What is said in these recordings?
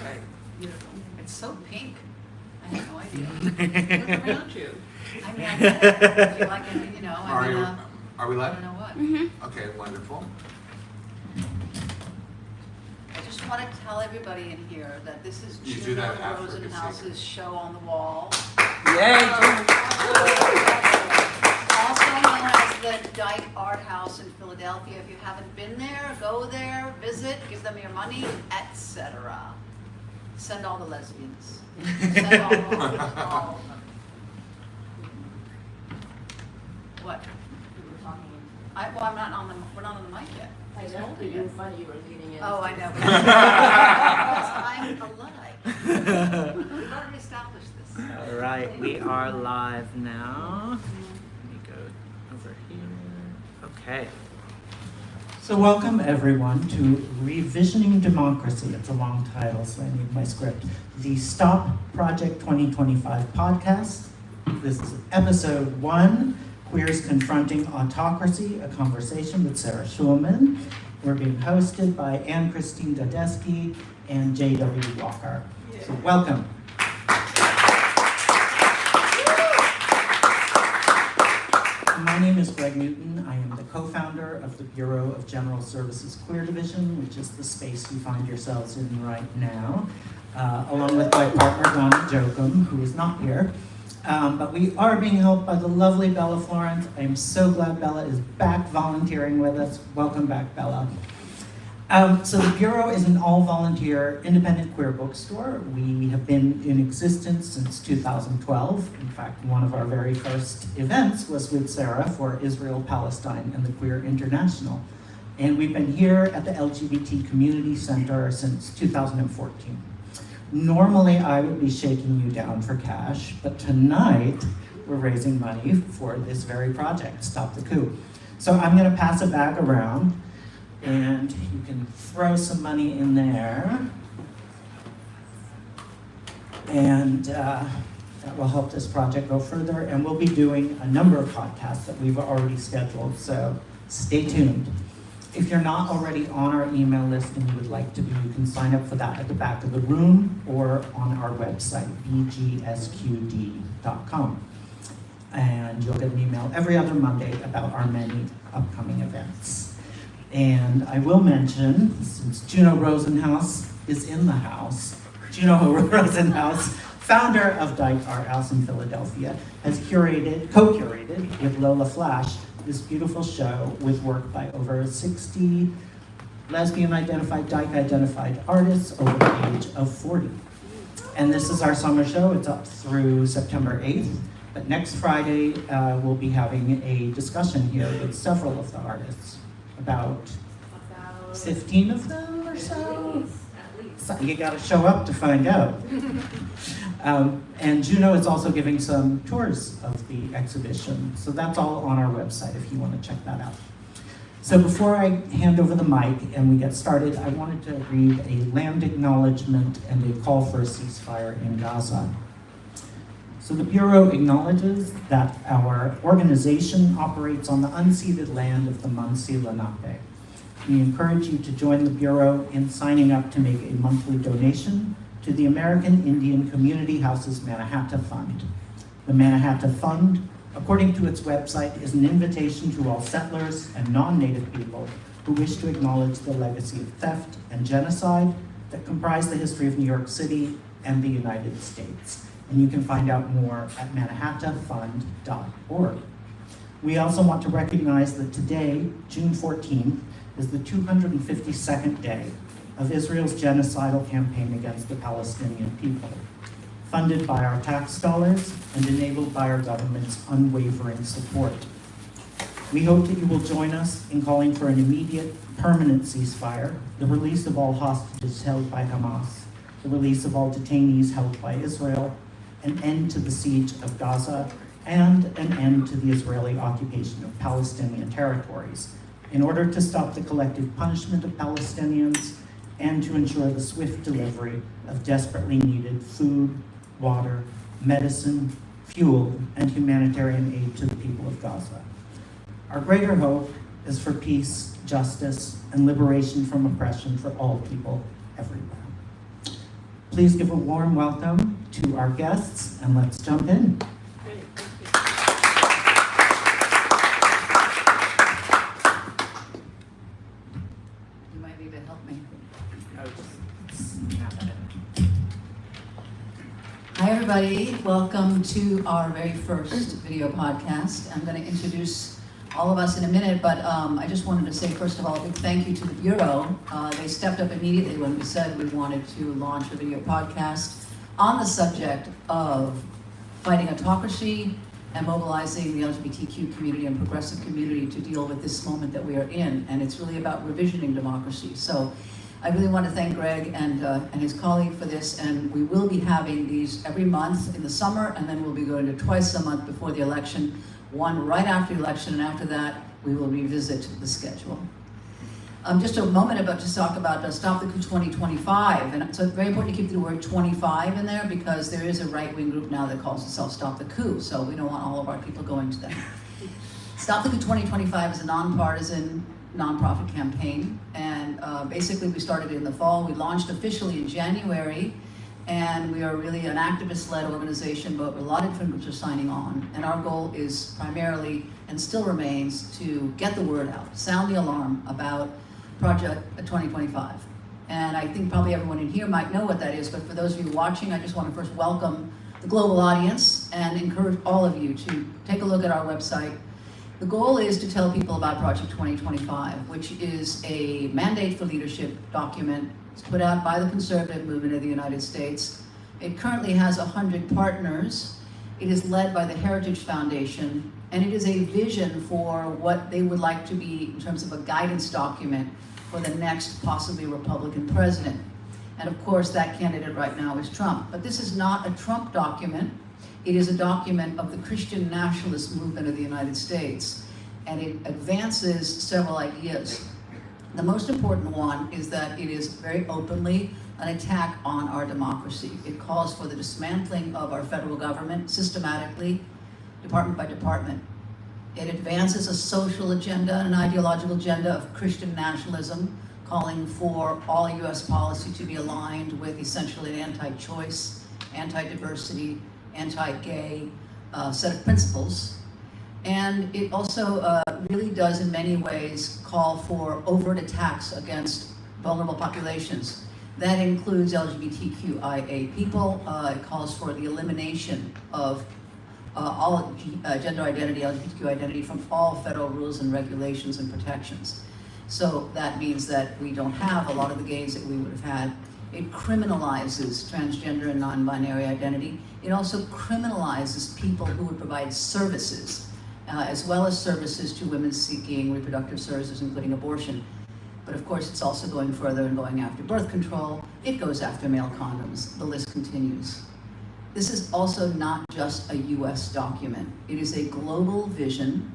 Right. Beautiful. It's so pink. I had no idea. Look around you. I mean, I get it. I feel like, you know, I'm in a, Are we I live? don't know what. Mm-hmm. Okay, wonderful. I just want to tell everybody in here that this is You do Juno that after the Rosenhaus's show on the wall. Yay, Also known as the Dyke Art House in Philadelphia. If you haven't been there, go there, visit, give them your money, etc. Send all the lesbians. Send all of them. What? Well, I'm not on the, we're not on the mic yet. I know, but you were funny, you were leading in. Oh, I know. Because I'm a Luddite. We've already established this. All right, we are live now. Let me go over here. Okay. So welcome everyone to Revisioning Democracy. It's a long title, so I need my script. The Stop Project 2025 podcast. This is episode 1, Queers Confronting Autocracy, a conversation with Sarah Schulman. We're being hosted by Anne-Christine Dodesky and J.W. Walker. So welcome. My name is Greg Newton. I am the co-founder of the Bureau of General Services Queer Division, which is the space you find yourselves in right now, along with my partner, Donna Jokum, who is not here. But we are being helped by the lovely Bella Florence. I am so glad Bella is back volunteering with us. Welcome back, Bella. So the Bureau is an all-volunteer independent queer bookstore. We have been in existence since 2012. In fact, one of our very first events was with Sarah for Israel, Palestine, and the Queer International. And we've been here at the LGBT Community Center since 2014. Normally, I would be shaking you down for cash, but tonight, we're raising money for this very project, Stop the Coup. So I'm gonna pass a bag around, and you can throw some money in there. And that will help this project go further. And we'll be doing a number of podcasts that we've already scheduled, so stay tuned. If you're not already on our email list and you would like to be, you can sign up for that at the back of the room or on our website, bgsqd.com. And you'll get an email every other Monday about our many upcoming events. And I will mention, since Juno Rosenhaus is in the house, Juno Rosenhaus, founder of Dyke Art House in Philadelphia, has co-curated with Lola Flash, this beautiful show with work by over 60 lesbian-identified, dyke-identified artists over the age of 40. And this is our summer show. It's up through September 8th. But next Friday, we'll be having a discussion here with several of the artists, about 15 of them or so. So you gotta show up to find out. And Juno is also giving some tours of the exhibition. So that's all on our website if you want to check that out. So before I hand over the mic and we get started, I wanted to read a land acknowledgement and a call for a ceasefire in Gaza. So the Bureau acknowledges that our organization operates on the unceded land of the Munsee Lenape. We encourage you to join the Bureau in signing up to make a monthly donation to the American Indian Community Houses Mannahatta Fund. The Mannahatta Fund, according to its website, is an invitation to all settlers and non-native people who wish to acknowledge the legacy of theft and genocide that comprise the history of New York City and the United States. And you can find out more at mannahattafund.org. We also want to recognize that today, June 14th, is the 252nd day of Israel's genocidal campaign against the Palestinian people, funded by our tax dollars and enabled by our government's unwavering support. We hope that you will join us in calling for an immediate, permanent ceasefire, the release of all hostages held by Hamas, the release of all detainees held by Israel, an end to the siege of Gaza, and an end to the Israeli occupation of Palestinian territories, in order to stop the collective punishment of Palestinians and to ensure the swift delivery of desperately needed food, water, medicine, fuel, and humanitarian aid to the people of Gaza. Our greater hope is for peace, justice, and liberation from oppression for all people everywhere. Please give a warm welcome to our guests, and let's jump in. Great, thank You might need to help me. Hi, everybody. Welcome to our very first video podcast. I'm going to introduce all of us in a minute, but I just wanted to say, first of all, a big thank you to the Bureau. They stepped up immediately when we said we wanted to launch a video podcast on the subject of fighting autocracy and mobilizing the LGBTQ community and progressive community to deal with this moment that we are in. And it's really about revisioning democracy. So I really want to thank Greg and his colleague for this, and we will be having these every month in the summer, and then we'll be going to twice a month before the election, one right after the election, and after that, we will revisit the schedule. Just a moment about to talk about Stop the Coup 2025, and so it's very important to keep the word 25 in there because there is a right-wing group now that calls itself Stop the Coup, so we don't want all of our people going to that. Stop the Coup 2025 is a nonpartisan nonprofit campaign, and basically we started in the fall. We launched officially in January, and we are really an activist-led organization, but a lot of different groups are signing on. And our goal is primarily, and still remains, to get the word out, sound the alarm about Project 2025. And I think probably everyone in here might know what that is, but for those of you watching, I just want to first welcome the global audience and encourage all of you to take a look at our website. The goal is to tell people about Project 2025, which is a mandate for leadership document. It's put out by the conservative movement of the United States. It currently has 100 partners. It is led by the Heritage Foundation, and it is a vision for what they would like to be in terms of a guidance document for the next possibly Republican president. And of course, that candidate right now is Trump. But this is not a Trump document. It is a document of the Christian nationalist movement of the United States, and it advances several ideas. The most important one is that it is very openly an attack on our democracy. It calls for the dismantling of our federal government systematically, department by department. It advances a social agenda, an ideological agenda of Christian nationalism, calling for all US policy to be aligned with essentially an anti-choice, anti-diversity, anti-gay set of principles. And it also really does in many ways call for overt attacks against vulnerable populations. That includes LGBTQIA people. It calls for the elimination of all gender identity, LGBTQ identity from all federal rules and regulations and protections. So that means that we don't have a lot of the gays that we would have had. It criminalizes transgender and non-binary identity. It also criminalizes people who would provide services, as well as services to women seeking reproductive services, including abortion. But of course, it's also going further and going after birth control. It goes after male condoms. The list continues. This is also not just a US document. It is a global vision,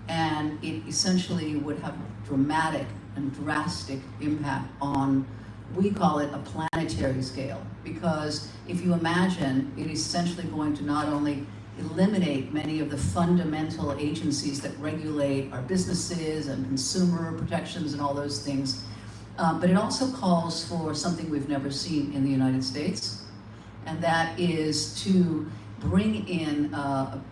and it essentially would have dramatic and drastic impact on, we call it a planetary scale, because if you imagine, it is essentially going to not only eliminate many of the fundamental agencies that regulate our businesses and consumer protections and all those things, but it also calls for something we've never seen in the United States, and that is to bring in,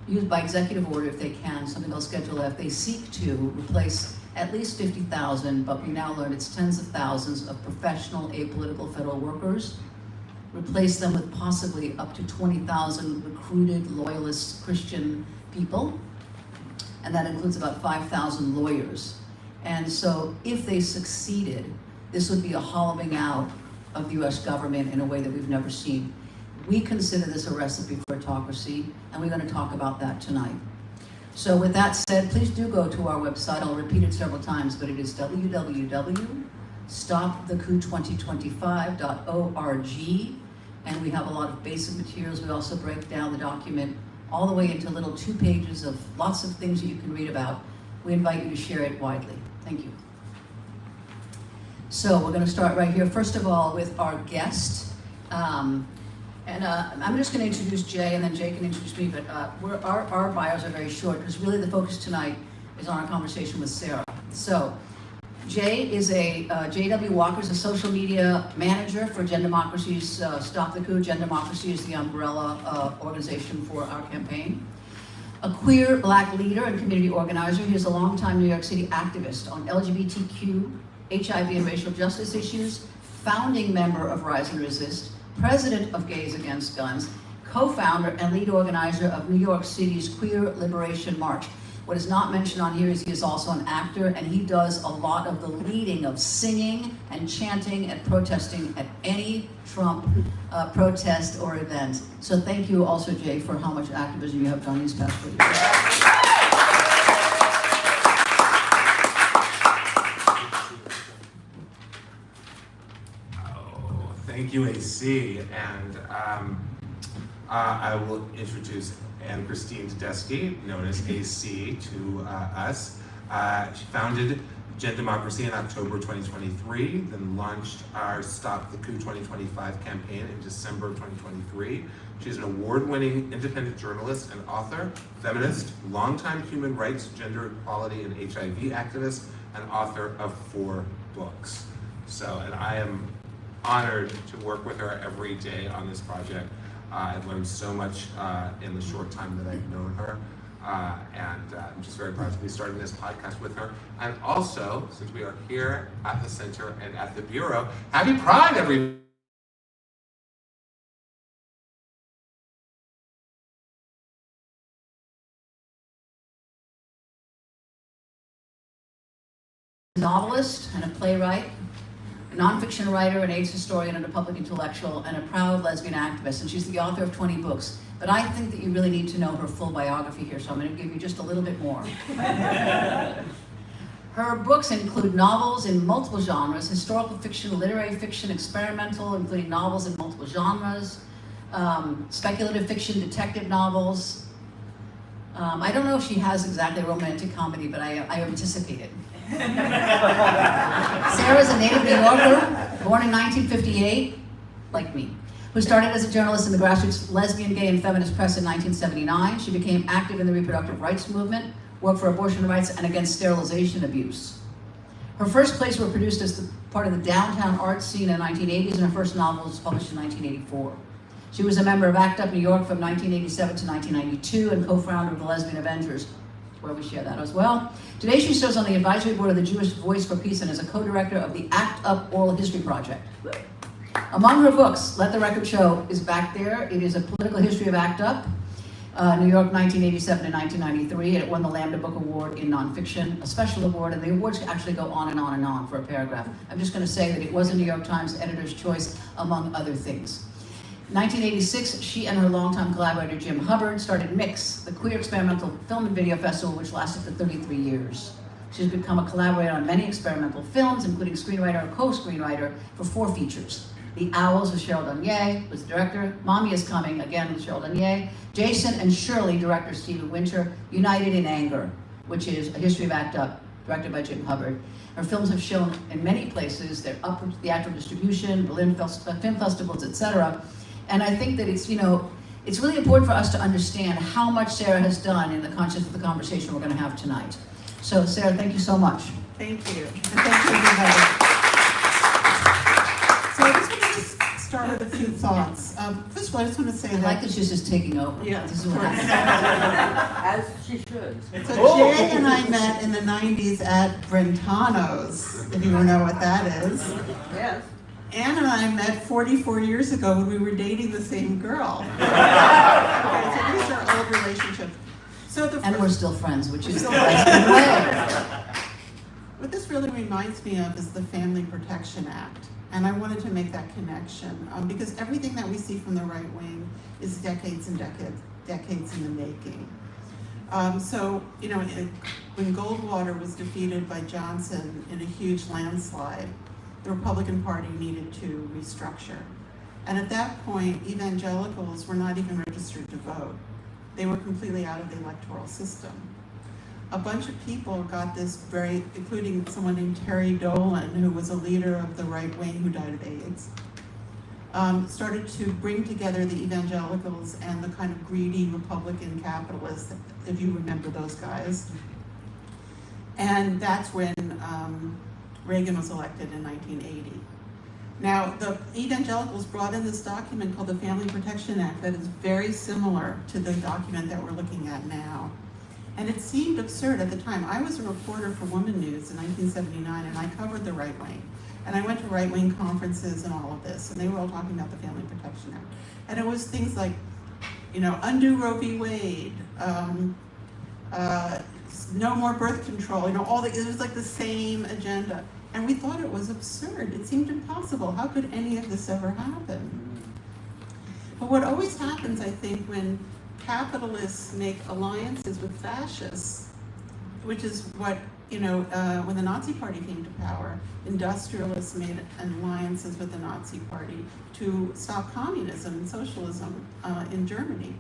used by executive order if they can, something called Schedule F. They seek to replace at least 50,000, but we now learn it's tens of thousands of professional, apolitical federal workers, replace them with possibly up to 20,000 recruited loyalist Christian people, and that includes about 5,000 lawyers. And so if they succeeded, this would be a hollowing out of the US government in a way that we've never seen. We consider this a recipe for autocracy, and we're going to talk about that tonight. So with that said, please do go to our website. I'll repeat it several times, but it is www.stopthecoup2025.org, and we have a lot of basic materials. We also break down the document all the way into little 2 pages of lots of things that you can read about. We invite you to share it widely. Thank you. So we're going to start right here, first of all, with our guest. I'm just going to introduce Jay, and then Jay can introduce me, but our bios are very short, because really the focus tonight is on our conversation with Sarah. So, Jay is J.W. Walker's a social media manager for Gen Democracy's Stop the Coup. Gen Democracy is the umbrella organization for our campaign. A queer Black leader and community organizer, he is a longtime New York City activist on LGBTQ, HIV, and racial justice issues, founding member of Rise and Resist, president of Gays Against Guns, co-founder and lead organizer of New York City's Queer Liberation March. What is not mentioned on here is he is also an actor, and he does a lot of the leading of singing and chanting and protesting at any Trump protest or event. So thank you also, Jay, for how much activism you have done these past 4 years. Thank you, AC, and I will introduce Anne-Christine Tedeschi, known as AC, to us. She founded Gen Democracy in October 2023, then launched our Stop the Coup 2025 campaign in December 2023. She's an award-winning independent journalist and author, feminist, longtime human rights, gender equality, and HIV activist, and author of 4 books. So, and I am honored to work with her every day on this project. I've learned so much in the short time that I've known her, and I'm just very proud to be starting this podcast with her. And also, since we are here at the center and at the Bureau, happy Pride, everybody! Novelist and a playwright, a nonfiction writer, an AIDS historian, and a public intellectual, and a proud lesbian activist, and she's the author of 20 books. But I think that you really need to know her full biography here, so I'm going to give you just a little bit more. Her books include novels in multiple genres, historical fiction, literary fiction, experimental, including novels in multiple genres, speculative fiction, detective novels. I don't know if she has exactly a romantic comedy, but I anticipate it. Sarah's a native New Yorker, born in 1958, like me, who started as a journalist in the grassroots lesbian, gay, and feminist press in 1979. She became active in the reproductive rights movement, worked for abortion rights, and against sterilization abuse. Her first plays were produced as part of the downtown art scene in the 1980s, and her first novel was published in 1984. She was a member of ACT UP New York from 1987 to 1992, and co-founder of the Lesbian Avengers, where we share that as well. Today she serves on the advisory board of the Jewish Voice for Peace and is a co-director of the ACT UP Oral History Project. Among her books, Let the Record Show is back there. It is a political history of ACT UP, New York 1987 to 1993, and it won the Lambda Book Award in nonfiction, a special award, and the awards actually go on and on and on for a paragraph. I'm just going to say that it was a New York Times editor's choice, among other things. 1986, she and her longtime collaborator Jim Hubbard started Mix, the queer experimental film and video festival, which lasted for 33 years. She's become a collaborator on many experimental films, including screenwriter and co-screenwriter for 4 features. The Owls with Cheryl Dunye was the director, Mommy is Coming, again with Cheryl Dunye, Jason and Shirley, director Stephen Winter, United in Anger, which is a history of ACT UP, directed by Jim Hubbard. Her films have shown in many places. They're up for theatrical distribution, Berlin film festivals, etc. And I think that it's, it's really important for us to understand how much Sarah has done in the context of the conversation we're going to have tonight. So, Sarah, thank you so much. Thank you. And thank you, everybody. So I just want to start with a few thoughts. First of all, I just want to say I that... like that she's just taking over. Yeah, This is of what course. As she should. So Jay and I met in the 90s at Brentano's, if you know what that is. Yes. Anne and I met 44 years ago when we were dating the same girl. Okay, so these are old relationships. So the And we're still friends, which is the Still lesbian way. What this really reminds me of is the Family Protection Act. And I wanted to make that connection because everything that we see from the right wing is decades and decades in the making. When Goldwater was defeated by Johnson in a huge landslide, the Republican Party needed to restructure. And at that point, evangelicals were not even registered to vote. They were completely out of the electoral system. A bunch of people got this including someone named Terry Dolan, who was a leader of the right wing who died of AIDS, started to bring together the evangelicals and the kind of greedy Republican capitalists, if you remember those guys. And that's when Reagan was elected in 1980. Now, the evangelicals brought in this document called the Family Protection Act that is very similar to the document that we're looking at now. And it seemed absurd at the time. I was a reporter for Woman News in 1979, and I covered the right wing. And I went to right-wing conferences and all of this, and they were all talking about the Family Protection Act. And it was things like, undo Roe v. Wade, no more birth control, it was like the same agenda. And we thought it was absurd. It seemed impossible. How could any of this ever happen? But what always happens, I think, when capitalists make alliances with fascists, which is what, when the Nazi Party came to power, industrialists made alliances with the Nazi Party to stop communism and socialism in Germany.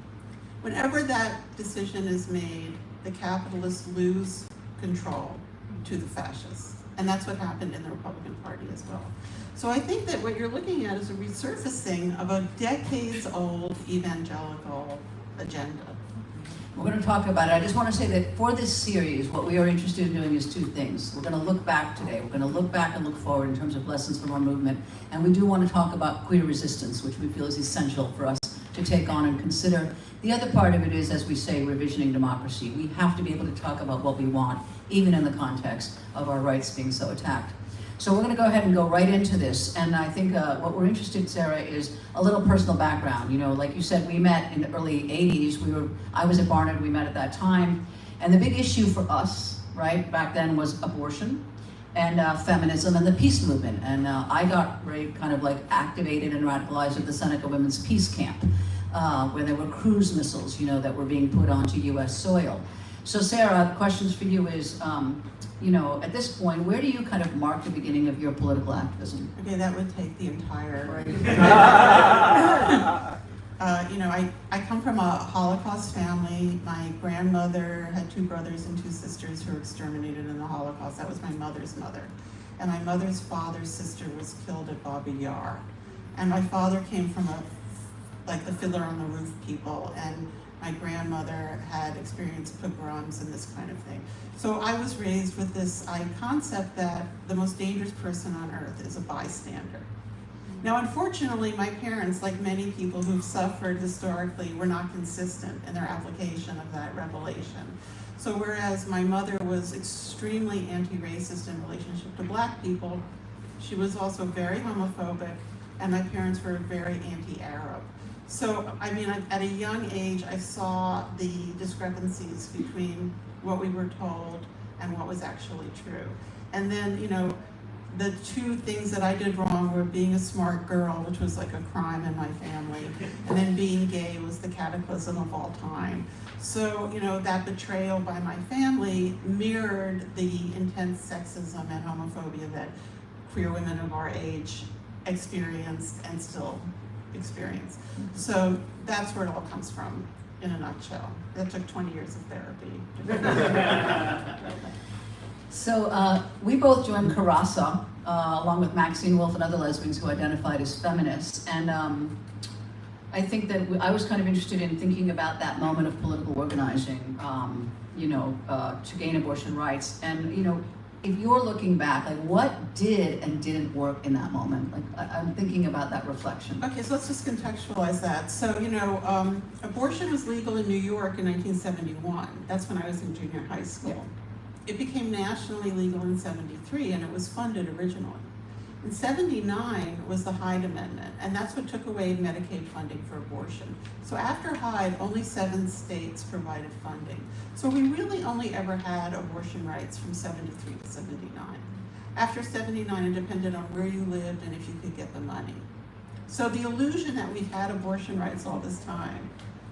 Whenever that decision is made, the capitalists lose control to the fascists. And that's what happened in the Republican Party as well. So I think that what you're looking at is a resurfacing of a decades-old evangelical agenda. We're going to talk about it. I just want to say that for this series, what we are interested in doing is two things. We're going to look back today. We're going to look back and look forward in terms of lessons from our movement. And we do want to talk about queer resistance, which we feel is essential for us to take on and consider. The other part of it is, as we say, revisioning democracy. We have to be able to talk about what we want, even in the context of our rights being so attacked. So we're going to go ahead and go right into this. And I think what we're interested in, Sarah, is a little personal background. Like you said, we met in the early 80s. I was at Barnard, we met at that time. And the big issue for us, right, back then was abortion and feminism and the peace movement. And I got very kind of like activated and radicalized at the Seneca Women's Peace Camp, where there were cruise missiles, that were being put onto US soil. So Sarah, the questions for you is, at this point, where do you kind of mark the beginning of your political activism? Okay, that would take the entire. I come from a Holocaust family. My grandmother had 2 brothers and 2 sisters who were exterminated in the Holocaust. That was my mother's mother. And my mother's father's sister was killed at Babi Yar. And my father came from the Fiddler on the Roof people, and my grandmother had experienced pogroms and this kind of thing. So I was raised with this concept that the most dangerous person on earth is a bystander. Now, unfortunately, my parents, like many people who've suffered historically, were not consistent in their application of that revelation. So whereas my mother was extremely anti-racist in relationship to Black people, she was also very homophobic, and my parents were very anti-Arab. So, at a young age, I saw the discrepancies between what we were told and what was actually true. And then, the 2 things that I did wrong were being a smart girl, which was like a crime in my family, and then being gay was the cataclysm of all time. So, that betrayal by my family mirrored the intense sexism and homophobia that queer women of our age experienced and still experience. So that's where it all comes from in a nutshell. That took 20 years of therapy. So we both joined Carassa, along with Maxine Wolf and other lesbians who identified as feminists. And I think that I was kind of interested in thinking about that moment of political organizing, to gain abortion rights. And, if you're looking back, what did and didn't work in that moment? I'm thinking about that reflection. Okay, so let's just contextualize that. So, abortion was legal in New York in 1971. That's when I was in junior high school. Yeah. It became nationally legal in 73, and it was funded originally. In 79 was the Hyde Amendment, and that's what took away Medicaid funding for abortion. So after Hyde, only 7 states provided funding. So we really only ever had abortion rights from 73 to 79. After 79, it depended on where you lived and if you could get the money. So the illusion that we've had abortion rights all this time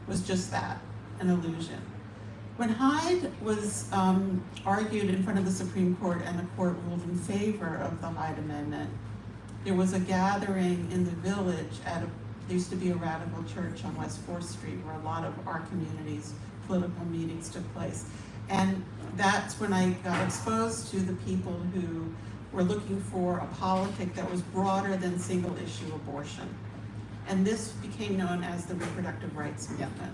was just that, an illusion. When Hyde was argued in front of the Supreme Court and the court ruled in favor of the Hyde Amendment, there was a gathering in the village there used to be a radical church on West 4th Street where a lot of our community's political meetings took place. And that's when I got exposed to the people who were looking for a politic that was broader than single issue abortion. And this became known as the reproductive rights movement. Yeah.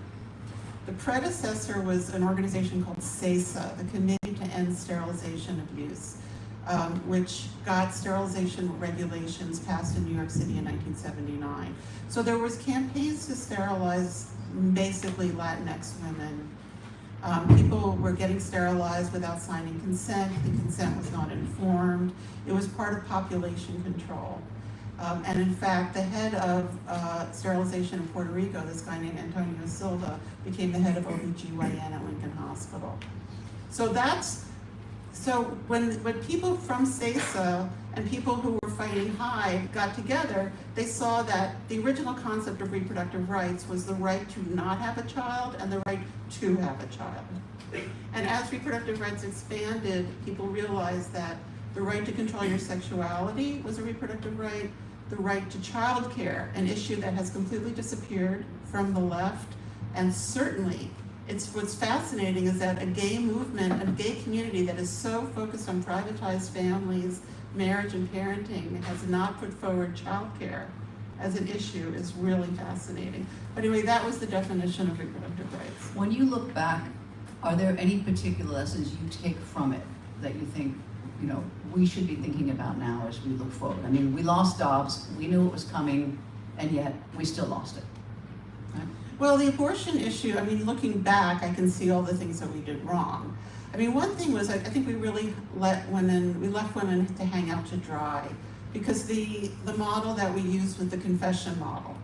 The predecessor was an organization called SESA, the Committee to End Sterilization Abuse. which got sterilization regulations passed in New York City in 1979. So there was campaigns to sterilize basically Latinx women. People were getting sterilized without signing consent. The consent was not informed. It was part of population control. And in fact, the head of sterilization in Puerto Rico, this guy named Antonio Silva, became the head of OBGYN at Lincoln Hospital. So when people from SESA and people who were fighting Hyde got together, they saw that the original concept of reproductive rights was the right to not have a child and the right to have a child. And as reproductive rights expanded, people realized that the right to control your sexuality was a reproductive right, the right to childcare, an issue that has completely disappeared from the left, and certainly what's fascinating is that a gay movement, a gay community that is so focused on privatized families, marriage and parenting has not put forward childcare as an issue is really fascinating. But anyway, that was the definition of reproductive rights. When you look back, are there any particular lessons you take from it that you think, we should be thinking about now as we look forward? I mean, we lost Dobbs, we knew it was coming, and yet we still lost it. Right? Well, the abortion issue, I mean, looking back, I can see all the things that we did wrong. I mean, one thing was, I think we really left women to hang out to dry, because the model that we used was the confession model.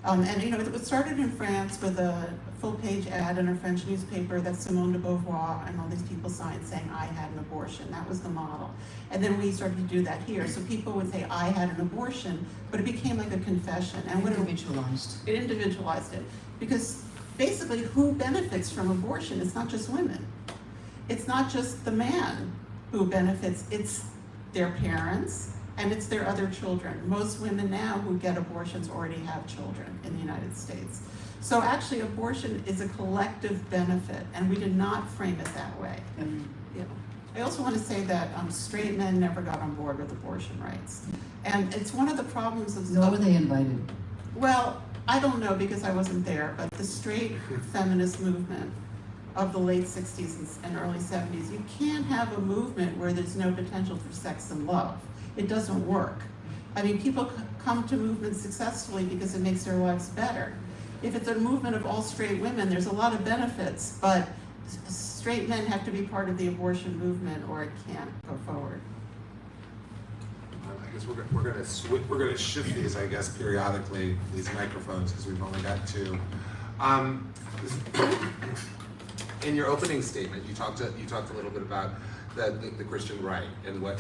And it started in France with a full-page ad in a French newspaper that Simone de Beauvoir and all these people signed saying, "I had an abortion." That was the model. And then we started to do that here. So people would say, "I had an abortion," but it became like a confession. And what Individualized. it individualized it. Because basically, who benefits from abortion? It's not just women. It's not just the man who benefits, it's their parents, and it's their other children. Most women now who get abortions already have children in the United States. So actually abortion is a collective benefit, and we did not frame it that way. I also want to say that straight men never got on board with abortion rights. And it's one of the problems of— Nor were they invited. Well, I don't know because I wasn't there, but the straight feminist movement of the late 60s and early 70s, you can't have a movement where there's no potential for sex and love. It doesn't work. I mean, people come to movements successfully because it makes their lives better. If it's a movement of all straight women, there's a lot of benefits, but straight men have to be part of the abortion movement or it can't go forward. I guess we're gonna shift these, I guess, periodically, these microphones, because we've only got two. In your opening statement, you talked a little bit about the Christian right and what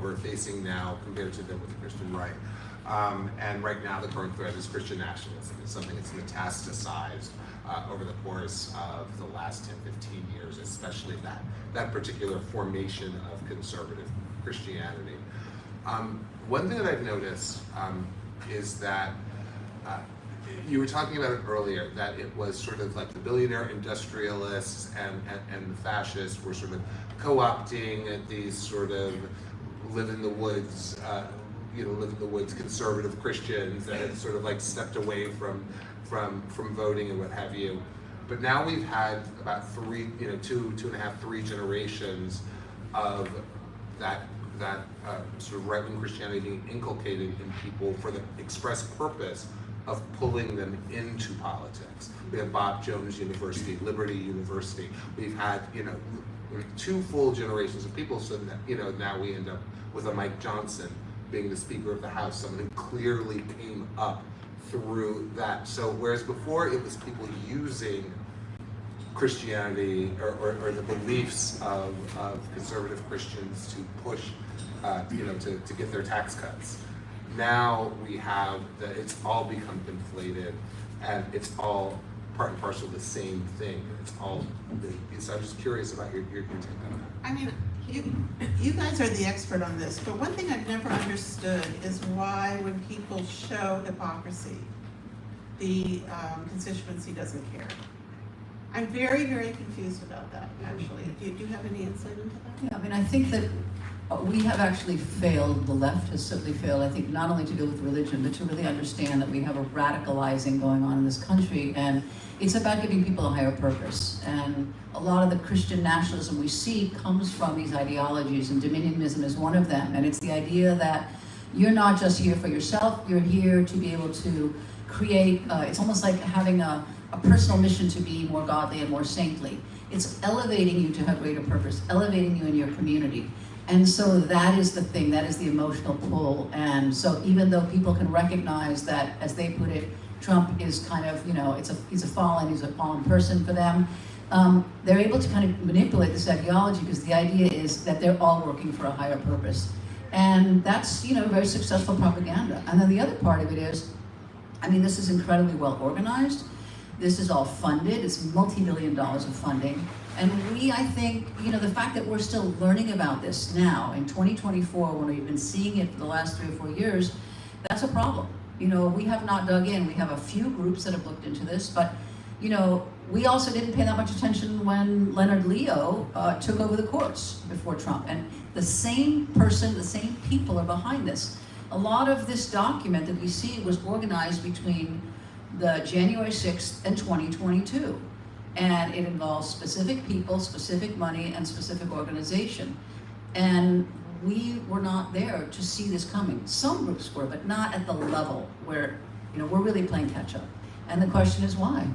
we're facing now compared to the Christian right. And right now, the current threat is Christian nationalism. It's something that's metastasized over the course of the last 10, 15 years, especially that particular formation of conservative Christianity. One thing that I've noticed is that you were talking about it earlier, that it was sort of like the billionaire industrialists and the fascists were sort of co-opting these sort of live in the woods conservative Christians that had sort of like stepped away from voting and what have you. But now we've had about 3 generations of that sort of right-wing Christianity being inculcated in people for the express purpose of pulling them into politics. We have Bob Jones University, Liberty University. We've had 2 full generations of people, so that now we end up with a Mike Johnson being the Speaker of the House, someone who clearly came up through that. So whereas before it was people using Christianity or the beliefs of conservative Christians to push, to get their tax cuts. Now we have that it's all become conflated, and it's all part and parcel of the same thing. So I'm just curious about your take on that. I mean, you guys are the expert on this, but one thing I've never understood is why when people show hypocrisy, the constituency doesn't care. I'm very, very confused about that, actually. Do you have any insight into that? Yeah, I mean, I think that we have actually failed, the left has certainly failed, I think, not only to deal with religion, but to really understand that we have a radicalizing going on in this country, and it's about giving people a higher purpose. And a lot of the Christian nationalism we see comes from these ideologies, and dominionism is one of them. And it's the idea that you're not just here for yourself, you're here to be able to create, it's almost like having a personal mission to be more godly and more saintly. It's elevating you to have greater purpose, elevating you in your community. And so that is the thing, that is the emotional pull. And so even though people can recognize that, as they put it, Trump is kind of, he's a fallen person for them, they're able to kind of manipulate this ideology because the idea is that they're all working for a higher purpose. And that's, very successful propaganda. And then the other part of it is, this is incredibly well organized. This is all funded. It's multi-million dollars of funding. And I think, the fact that we're still learning about this now in 2024, when we've been seeing it for the last 3 or 4 years, that's a problem. We have not dug in. We have a few groups that have looked into this, but, we also didn't pay that much attention when Leonard Leo took over the courts before Trump. And the same person, the same people are behind this. A lot of this document that we see was organized between the January 6th and 2022. And it involves specific people, specific money, and specific organization. And we were not there to see this coming. Some groups were, but not at the level where, we're really playing catch up. And the question is why,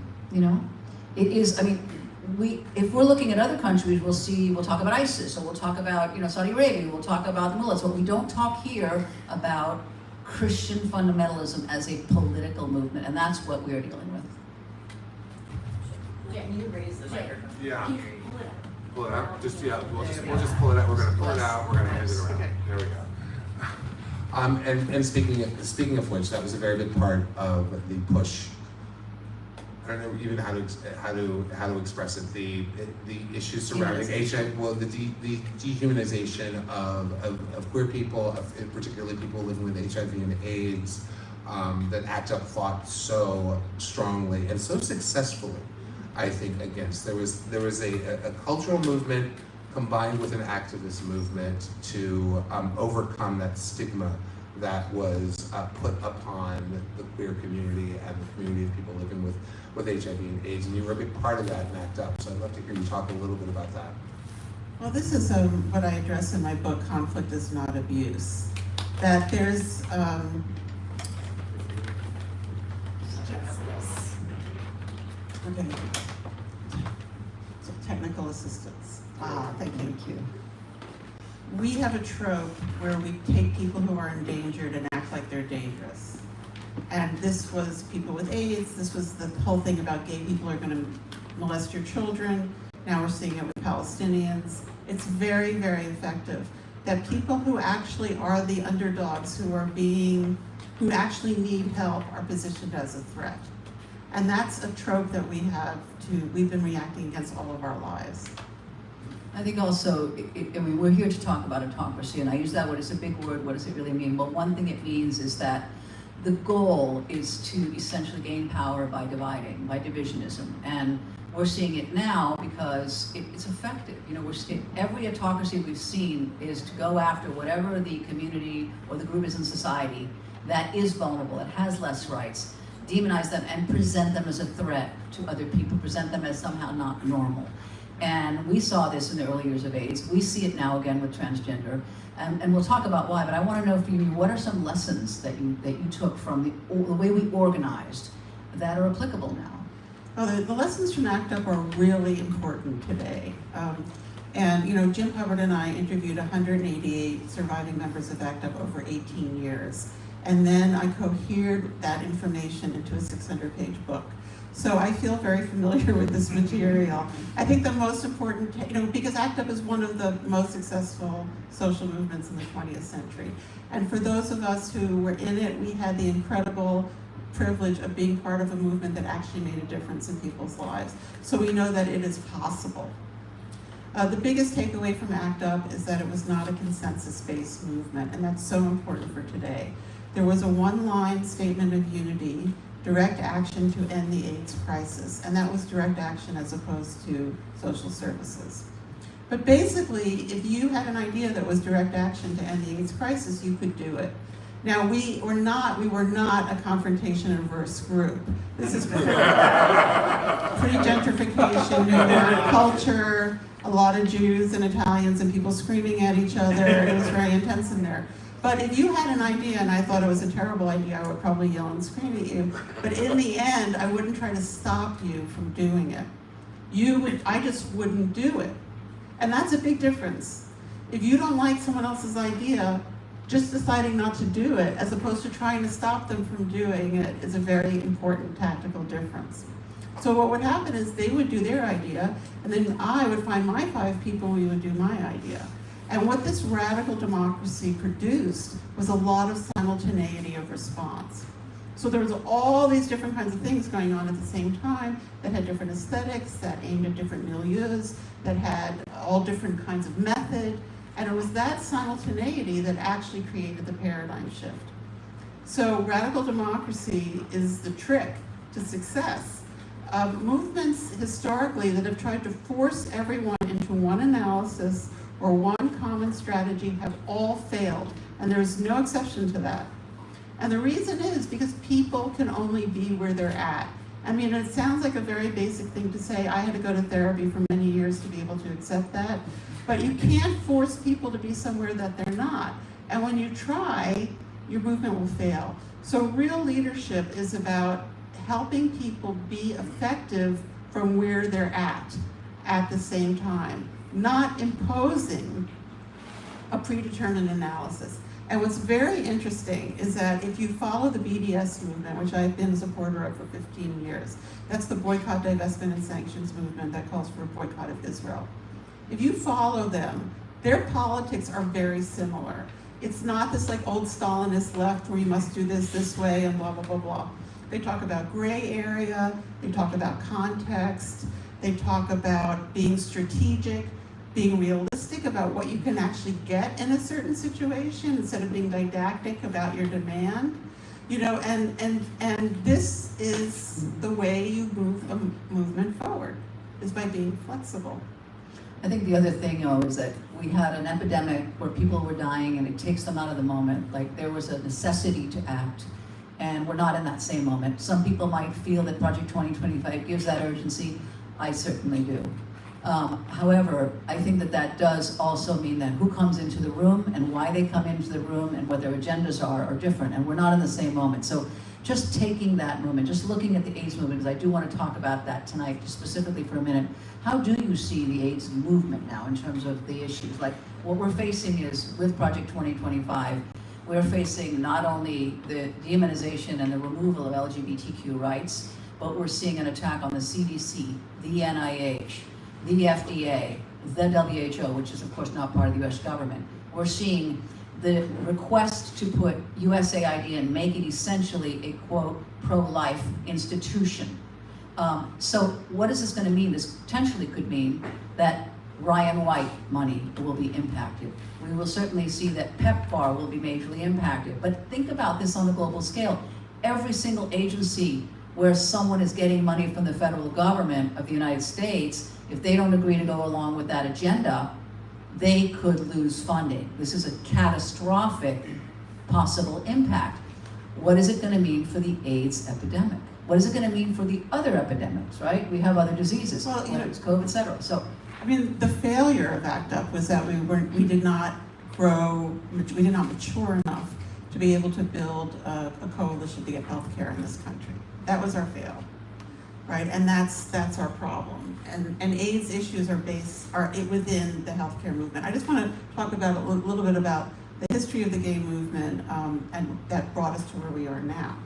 It is, if we're looking at other countries, we'll talk about ISIS, or we'll talk about, Saudi Arabia, we'll talk about the mullahs, but we don't talk here about Christian fundamentalism as a political movement, and that's what we're dealing with. Can you raise the microphone? Yeah. Pull it out. We'll just pull it out. We're gonna pull it out. We're gonna hand it around. Okay. There we go. And speaking of which, that was a very big part of the push. I don't know even how to express it. The issues surrounding HIV, well, the dehumanization of queer people, particularly people living with HIV and AIDS, that ACT UP fought so strongly and so successfully, I think, against. There was a cultural movement combined with an activist movement to overcome that stigma that was put upon the queer community and the community of people living with HIV and AIDS, and you were a big part of that in ACT UP, so I'd love to hear you talk a little bit about that. Well, this is what I address in my book, Conflict is Not Abuse. That there's, okay, so technical assistance. Thank you. We have a trope where we take people who are endangered and act like they're dangerous. And this was people with AIDS, this was the whole thing about gay people are gonna molest your children. Now we're seeing it with Palestinians. It's very, very effective. That people who actually are the underdogs, who actually need help, are positioned as a threat. And that's a trope that we've been reacting against all of our lives. I think also, we're here to talk about autocracy, and I use that word, it's a big word, what does it really mean? Well, one thing it means is that the goal is to essentially gain power by dividing, by divisionism. And we're seeing it now because it's effective. Every autocracy we've seen is to go after whatever the community or the group is in society that is vulnerable, that has less rights, demonize them and present them as a threat to other people, present them as somehow not normal. And we saw this in the early years of AIDS. We see it now again with transgender. And we'll talk about why, but I want to know from you, what are some lessons that you took from the way we organized that are applicable now? Oh, the lessons from ACT UP are really important today. And Jim Hubbard and I interviewed 188 surviving members of ACT UP over 18 years. And then I cohered that information into a 600-page book. So I feel very familiar with this material. I think the most important, because ACT UP is one of the most successful social movements in the 20th century. And for those of us who were in it, we had the incredible privilege of being part of a movement that actually made a difference in people's lives. So we know that it is possible. The biggest takeaway from ACT UP is that it was not a consensus-based movement, and that's so important for today. There was a one-line statement of unity, direct action to end the AIDS crisis, and that was direct action as opposed to social services. But basically, if you had an idea that was direct action to end the AIDS crisis, you could do it. Now, we were not a confrontation-averse group. This is pre-gentrification, New York culture, a lot of Jews and Italians and people screaming at each other. It was very intense in there. But if you had an idea and I thought it was a terrible idea, I would probably yell and scream at you. But in the end, I wouldn't try to stop you from doing it. I just wouldn't do it. And that's a big difference. If you don't like someone else's idea, just deciding not to do it, as opposed to trying to stop them from doing it, is a very important tactical difference. So what would happen is they would do their idea, and then I would find my 5 people, we would do my idea. And what this radical democracy produced was a lot of simultaneity of response. So there was all these different kinds of things going on at the same time that had different aesthetics, that aimed at different milieus, that had all different kinds of method. And it was that simultaneity that actually created the paradigm shift. So radical democracy is the trick to success. Movements historically that have tried to force everyone into one analysis or one common strategy have all failed, and there's no exception to that. And the reason is because people can only be where they're at. I mean, it sounds like a very basic thing to say. I had to go to therapy for many years to be able to accept that. But you can't force people to be somewhere that they're not. And when you try, your movement will fail. So real leadership is about helping people be effective from where they're at the same time, not imposing a predetermined analysis. And what's very interesting is that if you follow the BDS movement, which I've been a supporter of for 15 years, that's the boycott, divestment, and sanctions movement that calls for a boycott of Israel. If you follow them, their politics are very similar. It's not this like old Stalinist left where you must do this way and blah, blah, blah, blah. They talk about gray area, they talk about context, they talk about being strategic, being realistic about what you can actually get in a certain situation instead of being didactic about your demand. You know, and this is the way you move a movement forward, is by being flexible. I think the other thing, is that we had an epidemic where people were dying and it takes them out of the moment. Like there was a necessity to act, and we're not in that same moment. Some people might feel that Project 2025 gives that urgency. I certainly do. However, I think that does also mean that who comes into the room and why they come into the room and what their agendas are different, and we're not in the same moment. So just taking that movement, just looking at the AIDS movement, because I do want to talk about that tonight, just specifically for a minute. How do you see the AIDS movement now in terms of the issues? Like what we're facing is, with Project 2025, we're facing not only the demonization and the removal of LGBTQ rights, but we're seeing an attack on the CDC, the NIH, the FDA, the WHO, which is of course not part of the US government. We're seeing the request to put USAID and make it essentially a, quote, pro-life institution. So what is this going to mean? This potentially could mean that Ryan White money will be impacted. We will certainly see that PEPFAR will be majorly impacted. But think about this on a global scale. Every single agency where someone is getting money from the federal government of the United States, if they don't agree to go along with that agenda, they could lose funding. This is a catastrophic possible impact. What is it going to mean for the AIDS epidemic? What is it going to mean for the other epidemics, right? We have other diseases, Well, whether it's COVID, et cetera. So, I mean, the failure of ACT UP was that we did not mature enough to be able to build a coalition to get health care in this country. That was our fail, right? And that's our problem. And AIDS issues are within the healthcare movement. I just want to talk about a little bit about the history of the gay movement, and that brought us to where we are now.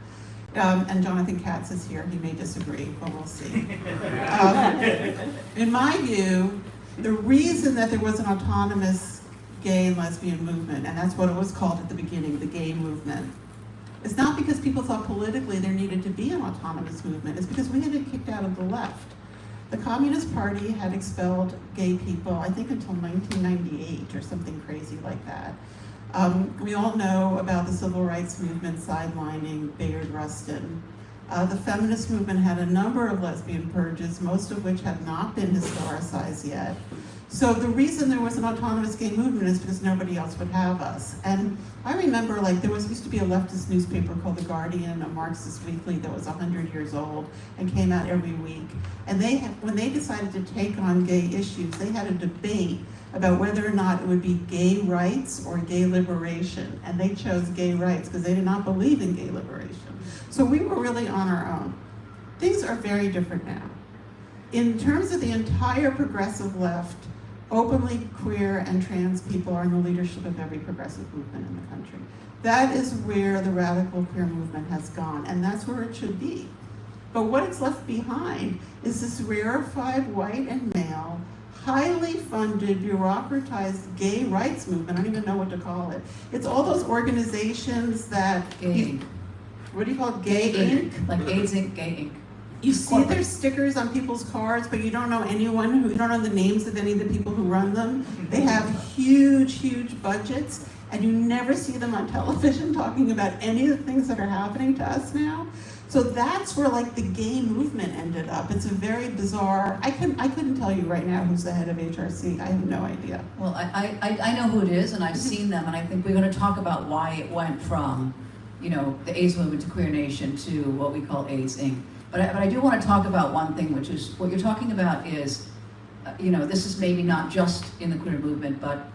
And Jonathan Katz is here. He may disagree, but we'll see. In my view, the reason that there was an autonomous gay and lesbian movement, and that's what it was called at the beginning, the gay movement, is not because people thought politically there needed to be an autonomous movement. It's because we had been kicked out of the left. The Communist Party had expelled gay people, I think until 1998 or something crazy like that. We all know about the civil rights movement sidelining Bayard Rustin. The feminist movement had a number of lesbian purges, most of which have not been historicized yet. So the reason there was an autonomous gay movement is because nobody else would have us. And I remember, like, there used to be a leftist newspaper called The Guardian, a Marxist weekly that was 100 years old and came out every week. And when they decided to take on gay issues, they had a debate about whether or not it would be gay rights or gay liberation. And they chose gay rights because they did not believe in gay liberation. So we were really on our own. Things are very different now. In terms of the entire progressive left, openly queer and trans people are in the leadership of every progressive movement in the country. That is where the radical queer movement has gone, and that's where it should be. But what it's left behind is this rarefied white and male, highly funded, bureaucratized gay rights movement. I don't even know what to call it. It's all those organizations that, Gay. what do you call it, Gay Inc.? Like AIDS Inc., Gay Inc. You see their stickers on people's cars, but you don't know you don't know the names of any of the people who run them. They have huge, huge budgets, and you never see them on television talking about any of the things that are happening to us now. So that's where, like, the gay movement ended up. It's a very bizarre, I couldn't tell you right now who's the head of HRC. I have no idea. Well, I know who it is, and I've seen them, and I think we're going to talk about why it went from, you know, the AIDS movement to Queer Nation to what we call AIDS Inc. But I do want to talk about one thing, which is what you're talking about is, you know, this is maybe not just in the queer movement, but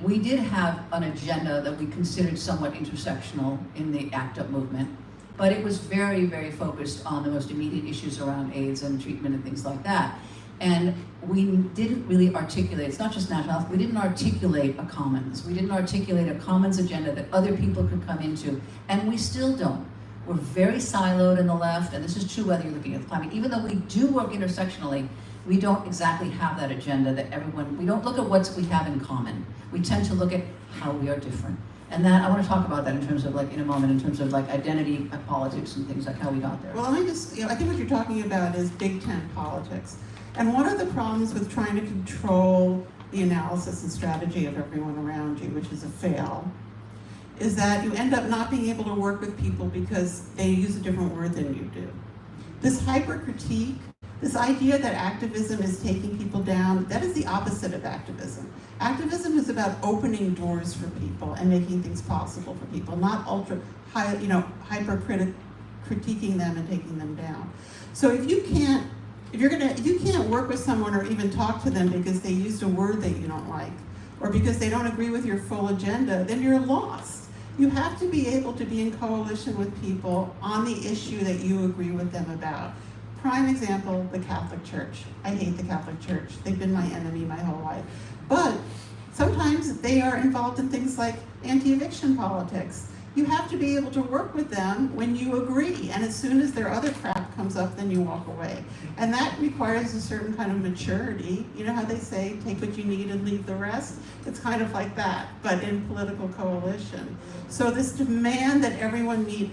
we did have an agenda that we considered somewhat intersectional in the ACT UP movement, but it was very, very focused on the most immediate issues around AIDS and treatment and things like that. And we didn't really articulate, it's not just national health, we didn't articulate a commons. We didn't articulate a commons agenda that other people could come into, and we still don't. We're very siloed in the left, and this is true whether you're looking at the climate. Even though we do work intersectionally, we don't exactly have that agenda that everyone, we don't look at what we have in common. We tend to look at how we are different. And that, I want to talk about that in terms of, like, in a moment, in terms of, like, identity politics and things like how we got there. Well, I think what you're talking about is Big Tent politics. And one of the problems with trying to control the analysis and strategy of everyone around you, which is a fail, is that you end up not being able to work with people because they use a different word than you do. This hyper-critique, this idea that activism is taking people down, that is the opposite of activism. Activism is about opening doors for people and making things possible for people, not hyper-critiquing them and taking them down. So if you can't work with someone or even talk to them because they used a word that you don't like, or because they don't agree with your full agenda, then you're lost. You have to be able to be in coalition with people on the issue that you agree with them about. Prime example, the Catholic Church. I hate the Catholic Church. They've been my enemy my whole life. But sometimes they are involved in things like anti-eviction politics. You have to be able to work with them when you agree, and as soon as their other crap comes up, then you walk away. And that requires a certain kind of maturity. You know how they say, take what you need and leave the rest? It's kind of like that, but in political coalition. So this demand that everyone meet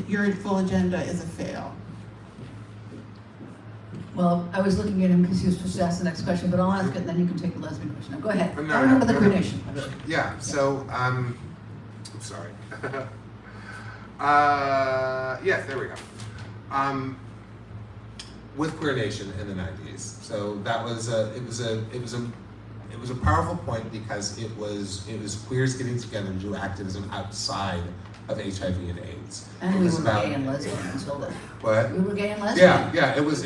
your full agenda is a fail. Well, I was looking at him because he was supposed to ask the next question, but I'll ask it and then you can take the lesbian question. Now, go ahead. No, I don't know about the no, Queer no. Nation. Yeah, so, I'm sorry. Yes, there we go. With Queer Nation in the 90s. So that was it was a powerful point because it was queers getting together to do activism outside of HIV and AIDS. And It we was were about- gay and lesbian until then. What? We were gay and lesbian. Yeah, it was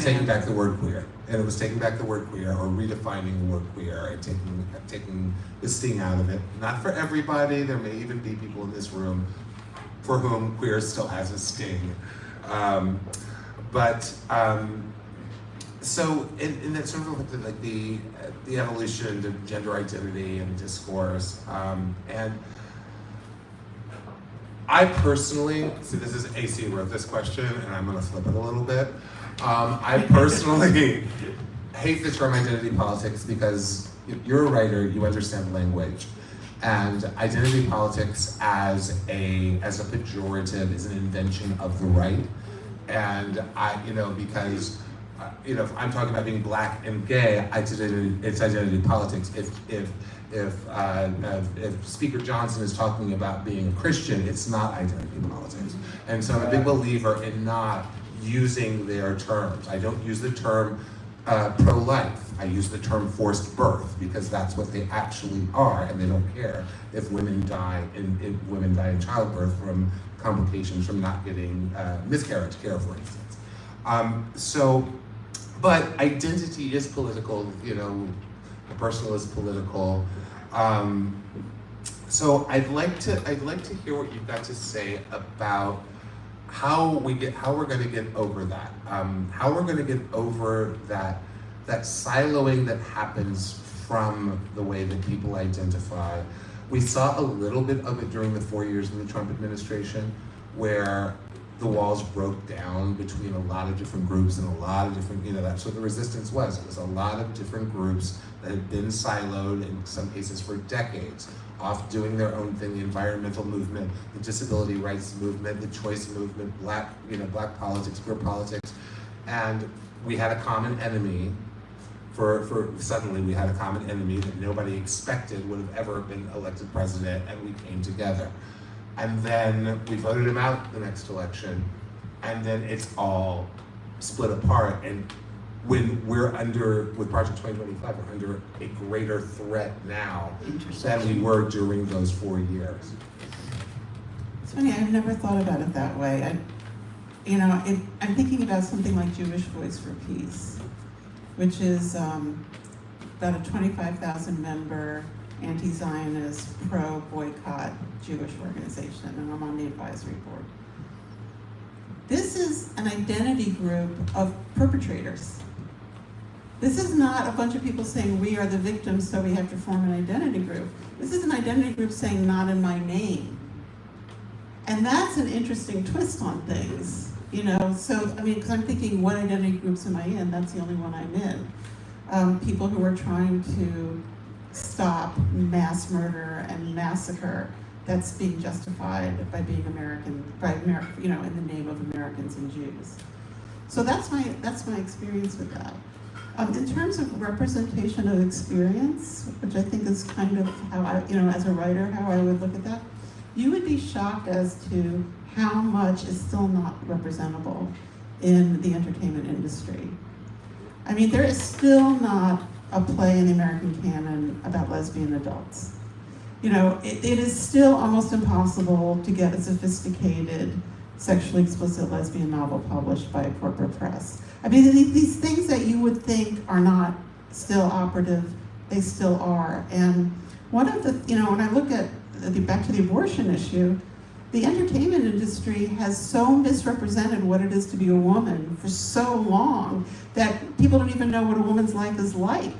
taking back the word queer, and it was taking back the word queer or redefining the word queer and taking the sting out of it. Not for everybody. There may even be people in this room for whom queer still has a sting, so in that sort of like the evolution to gender identity and discourse, and I personally, so this is AC wrote this question, and I'm gonna flip it a little bit. I personally hate the term identity politics because you're a writer, you understand language. And identity politics as a pejorative is an invention of the right. And because if I'm talking about being black and gay, it's identity politics. If Speaker Johnson is talking about being a Christian, it's not identity politics. And so I'm a big believer in not using their terms. I don't use the term pro-life. I use the term forced birth because that's what they actually are, and they don't care if women die in childbirth from complications from not getting miscarriage care, for instance. But identity is political. Personal is political. So I'd like to hear what you've got to say about how we're going to get over that. How we're going to get over that siloing that happens from the way that people identify. We saw a little bit of it during the 4 years of the Trump administration, where the walls broke down between a lot of different groups and a lot of different, that's what the resistance was. It was a lot of different groups that had been siloed in some cases for decades, off doing their own thing, the environmental movement, the disability rights movement, the choice movement, black politics, queer politics. And we had a common enemy suddenly we had a common enemy that nobody expected would have ever been elected president, and we came together. And then we voted him out the next election, and then it's all split apart. And when we're with Project 2025, we're under a greater threat now than we were during those 4 years. It's funny, I've never thought about it that way. I'm thinking about something like Jewish Voice for Peace, which is about a 25,000 member anti-Zionist, pro-boycott Jewish organization, and I'm on the advisory board. This is an identity group of perpetrators. This is not a bunch of people saying we are the victims, so we have to form an identity group. This is an identity group saying not in my name. And that's an interesting twist on things, because I'm thinking, what identity groups am I in? That's the only one I'm in. People who are trying to stop mass murder and massacre that's being justified by being American, in the name of Americans and Jews. So that's my experience with that. In terms of representation of experience, which I think is kind of how I, as a writer, how I would look at that, you would be shocked as to how much is still not representable in the entertainment industry. I mean, there is still not a play in the American canon about lesbian adults. It is still almost impossible to get a sophisticated, sexually explicit lesbian novel published by a corporate press. I mean, these things that you would think are not still operative, they still are. And one of the, when I look at, back to the abortion issue, the entertainment industry has so misrepresented what it is to be a woman for so long that people don't even know what a woman's life is like.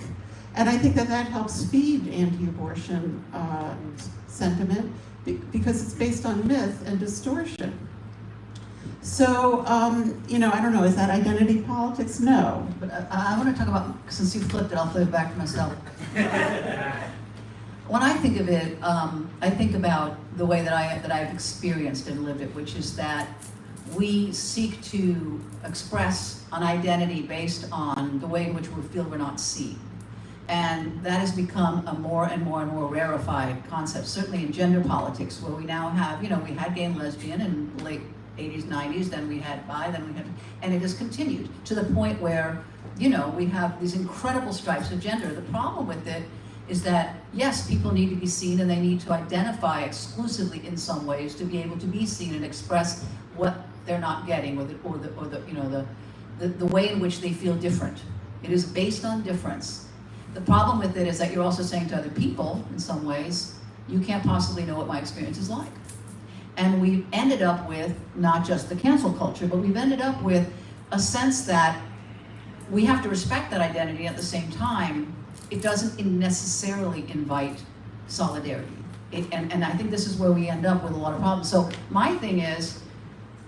And I think that helps feed anti-abortion sentiment because it's based on myth and distortion. So, I don't know, is that identity politics? No. But I want to talk about, since you flipped it, I'll flip it back to myself. When I think of it, I think about the way that I've experienced and lived it, which is that we seek to express an identity based on the way in which we feel we're not seen. And that has become a more and more and more rarefied concept, certainly in gender politics, where we now have, we had gay and lesbian in the late 80s, 90s, then we had bi, then we had, and it has continued to the point where, we have these incredible stripes of gender. The problem with it is that, yes, people need to be seen and they need to identify exclusively in some ways to be able to be seen and express what they're not getting or the way in which they feel different. It is based on difference. The problem with it is that you're also saying to other people, in some ways, you can't possibly know what my experience is like. And we've ended up with not just the cancel culture, but we've ended up with a sense that we have to respect that identity. At the same time, it doesn't necessarily invite solidarity. And I think this is where we end up with a lot of problems. So my thing is,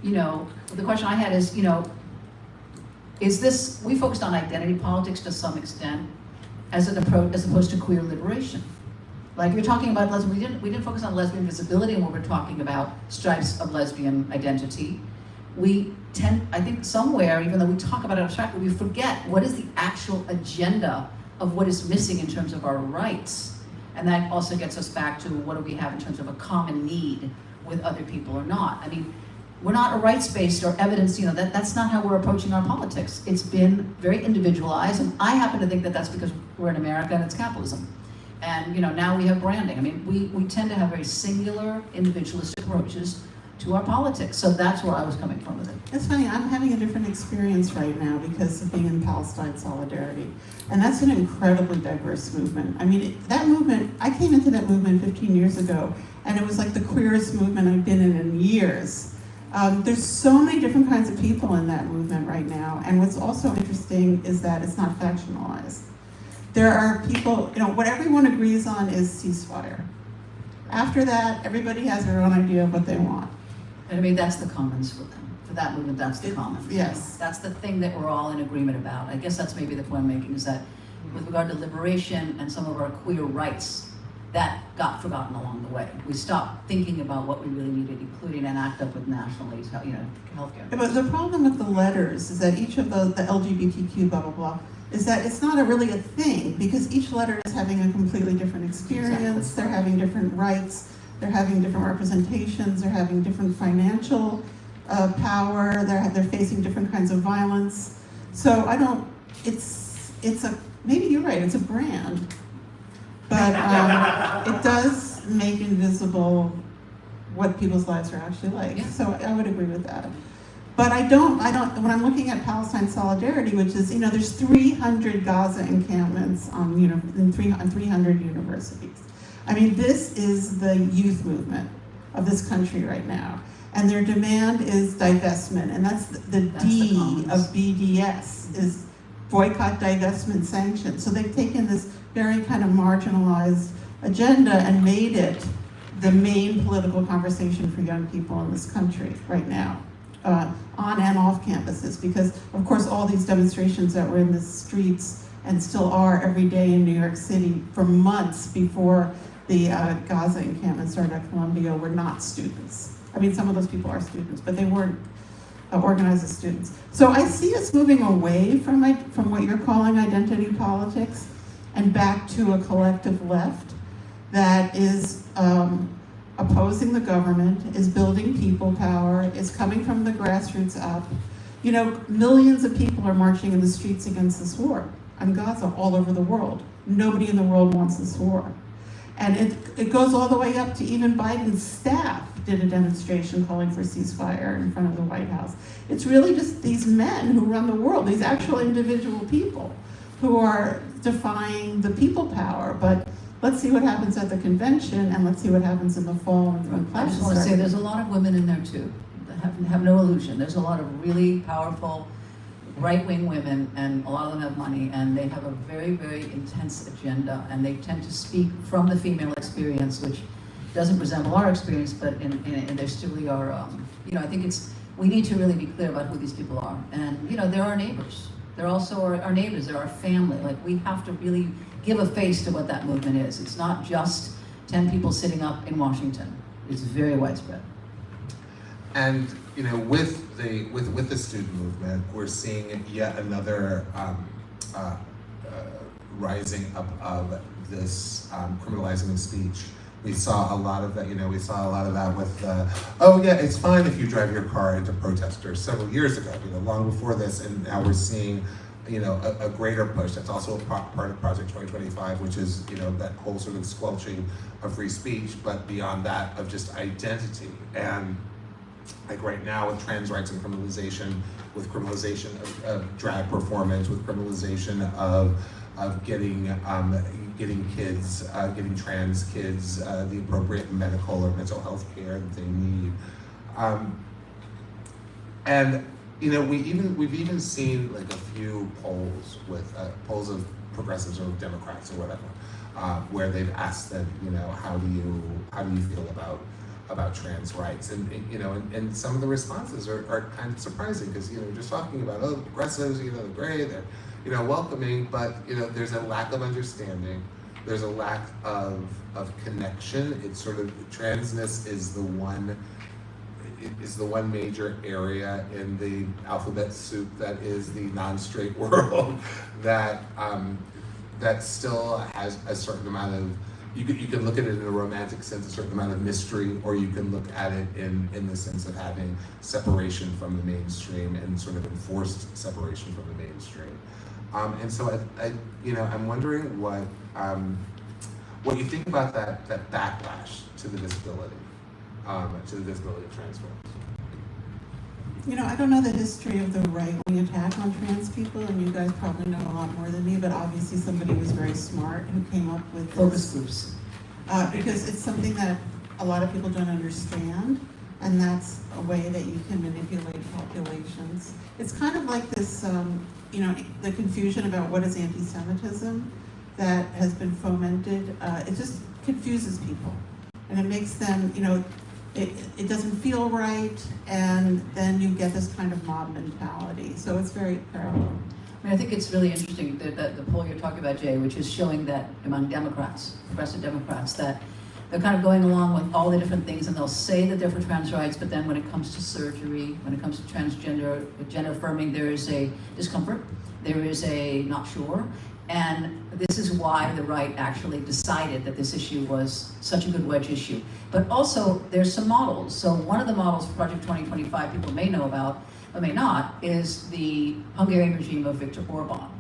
the question I had is, is this, we focused on identity politics to some extent as an approach, as opposed to queer liberation. Like you're talking about lesbian, we didn't focus on lesbian visibility when we were talking about stripes of lesbian identity. we tend, I think somewhere, even though we talk about it abstractly, we forget what is the actual agenda of what is missing in terms of our rights. And that also gets us back to what do we have in terms of a common need with other people or not. I mean, we're not a rights-based or evidence, that's not how we're approaching our politics. It's been very individualized, and I happen to think that that's because we're in America and it's capitalism. And now we have branding. I mean, we tend to have very singular, individualistic approaches to our politics. So that's where I was coming from with it. It's funny, I'm having a different experience right now because of being in Palestine Solidarity. And that's an incredibly diverse movement. I mean, that movement, I came into that movement 15 years ago, and it was like the queerest movement I've been in years. There's so many different kinds of people in that movement right now. And what's also interesting is that it's not factionalized. There are people, what everyone agrees on is ceasefire. After that, everybody has their own idea of what they want. And I mean, that's the commons for them. For that movement, that's the commons. Yes. That's the thing that we're all in agreement about. I guess that's maybe the point I'm making, is that with regard to liberation and some of our queer rights, that got forgotten along the way. We stopped thinking about what we really needed, including an act up with national aids, healthcare. But the problem with the letters is that each of the LGBTQ blah, blah, blah, is that it's not really a thing, because each letter is having a completely different experience. Exactly. They're having different rights, they're having different representations, they're having different financial power, they're facing different kinds of violence. So maybe you're right, it's a brand, but it does make invisible what people's lives are actually like. Yeah. So I would agree with that. But I don't, when I'm looking at Palestine Solidarity, which is, there's 300 Gaza encampments on 300 universities. I mean, this is the youth movement of this country right now. And their demand is divestment, and that's the D of BDS, is boycott, divestment, sanctions. So they've taken this very kind of marginalized agenda and made it the main political conversation for young people in this country right now. On and off campuses, because of course all these demonstrations that were in the streets and still are every day in New York City for months before the Gaza encampment started at Columbia were not students. I mean, some of those people are students, but they weren't organized as students. So I see us moving away from what you're calling identity politics and back to a collective left that is opposing the government, is building people power, is coming from the grassroots up. Millions of people are marching in the streets against this war on Gaza all over the world. Nobody in the world wants this war. And it goes all the way up to even Biden's staff did a demonstration calling for ceasefire in front of the White House. It's really just these men who run the world, these actual individual people who are defying the people power. But let's see what happens at the convention, and let's see what happens in the fall when I classes just want to start. say there's a lot of women in there too. Have no illusion. There's a lot of really powerful right-wing women, and a lot of them have money, and they have a very, very intense agenda, and they tend to speak from the female experience, which doesn't resemble our experience, but they still really are, I think we need to really be clear about who these people are. And, they're our neighbors. They're also our neighbors, they're our family. Like, we have to really give a face to what that movement is. It's not just 10 people sitting up in Washington. It's very widespread. And with the student movement, we're seeing yet another rising up of this criminalizing of speech. We saw a lot of that. We saw a lot of that with, oh yeah, it's fine if you drive your car into protesters several years ago. Long before this, and now we're seeing, a greater push. That's also a part of Project 2025, which is that whole sort of squelching of free speech, but beyond that of just identity. And like right now with trans rights and criminalization, with criminalization of drag performance, with criminalization of getting kids, giving trans kids the appropriate medical or mental health care that they need. And we've even seen like a few polls with polls of progressives or Democrats or whatever, where they've asked them, how do you feel about trans rights, and some of the responses are kind of surprising, because we're just talking about progressives, they're great, they're welcoming, but there's a lack of understanding, there's a lack of connection. It's sort of transness is the one is the one major area in the alphabet soup that is the non-straight world that that still has a certain amount of, you can look at it in a romantic sense, a certain amount of mystery, or you can look at it in the sense of having separation from the mainstream and sort of enforced separation from the mainstream. And so I'm wondering what you think about that backlash to the disability of trans folks. You know, I don't know the history of the right-wing attack on trans people, and you guys probably know a lot more than me, but obviously somebody was very smart who came up with Focus groups. because it's something that a lot of people don't understand, and that's a way that you can manipulate populations. It's kind of like this, the confusion about what is anti-Semitism that has been fomented. It just confuses people, and it makes them, it doesn't feel right, and then you get this kind of mob mentality. So it's very parallel. I mean, I think it's really interesting that the poll you're talking about, Jay, which is showing that among Democrats, progressive Democrats, that they're kind of going along with all the different things, and they'll say that they're for trans rights, but then when it comes to surgery, when it comes to transgender, gender affirming, there is a discomfort, there is a not sure, and this is why the right actually decided that this issue was such a good wedge issue. But also, there's some models. So one of the models for Project 2025 people may know about, but may not, is the Hungarian regime of Viktor Orban,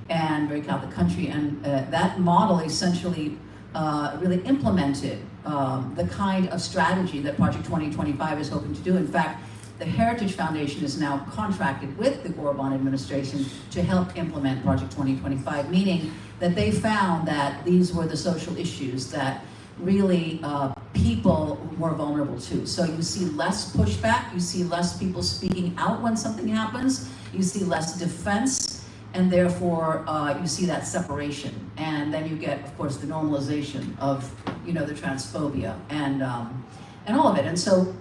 and very Catholic country, and that model essentially really implemented the kind of strategy that Project 2025 is hoping to do. In fact, the Heritage Foundation is now contracted with the Orban administration to help implement Project 2025, meaning that they found that these were the social issues that really people were vulnerable to. So you see less pushback, you see less people speaking out when something happens, you see less defense, and therefore you see that separation. And then you get, of course, the normalization of, the transphobia and all of it. And so,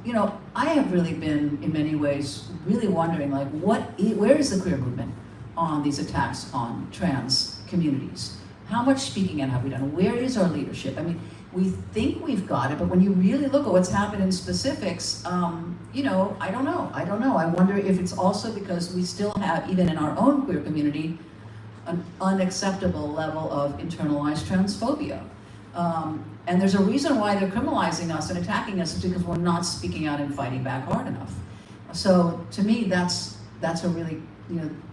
I have really been, in many ways, really wondering, like, where is the queer movement on these attacks on trans communities? How much speaking out have we done? Where is our leadership? I mean, we think we've got it, but when you really look at what's happened in specifics, I don't know. I wonder if it's also because we still have, even in our own queer community, an unacceptable level of internalized transphobia. And there's a reason why they're criminalizing us and attacking us, is because we're not speaking out and fighting back hard enough. So to me, that's a really,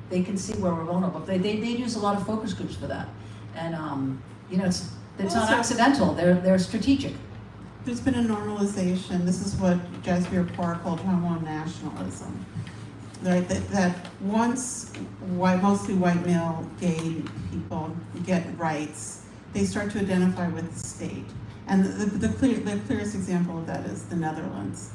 they can see where we're vulnerable. They use a lot of focus groups for that. And it's not Also, accidental, they're strategic. There's been a normalization. This is what Jasbir Parr called homo nationalism. Right? That once mostly white male gay people get rights, they start to identify with the state. And the clearest example of that is the Netherlands.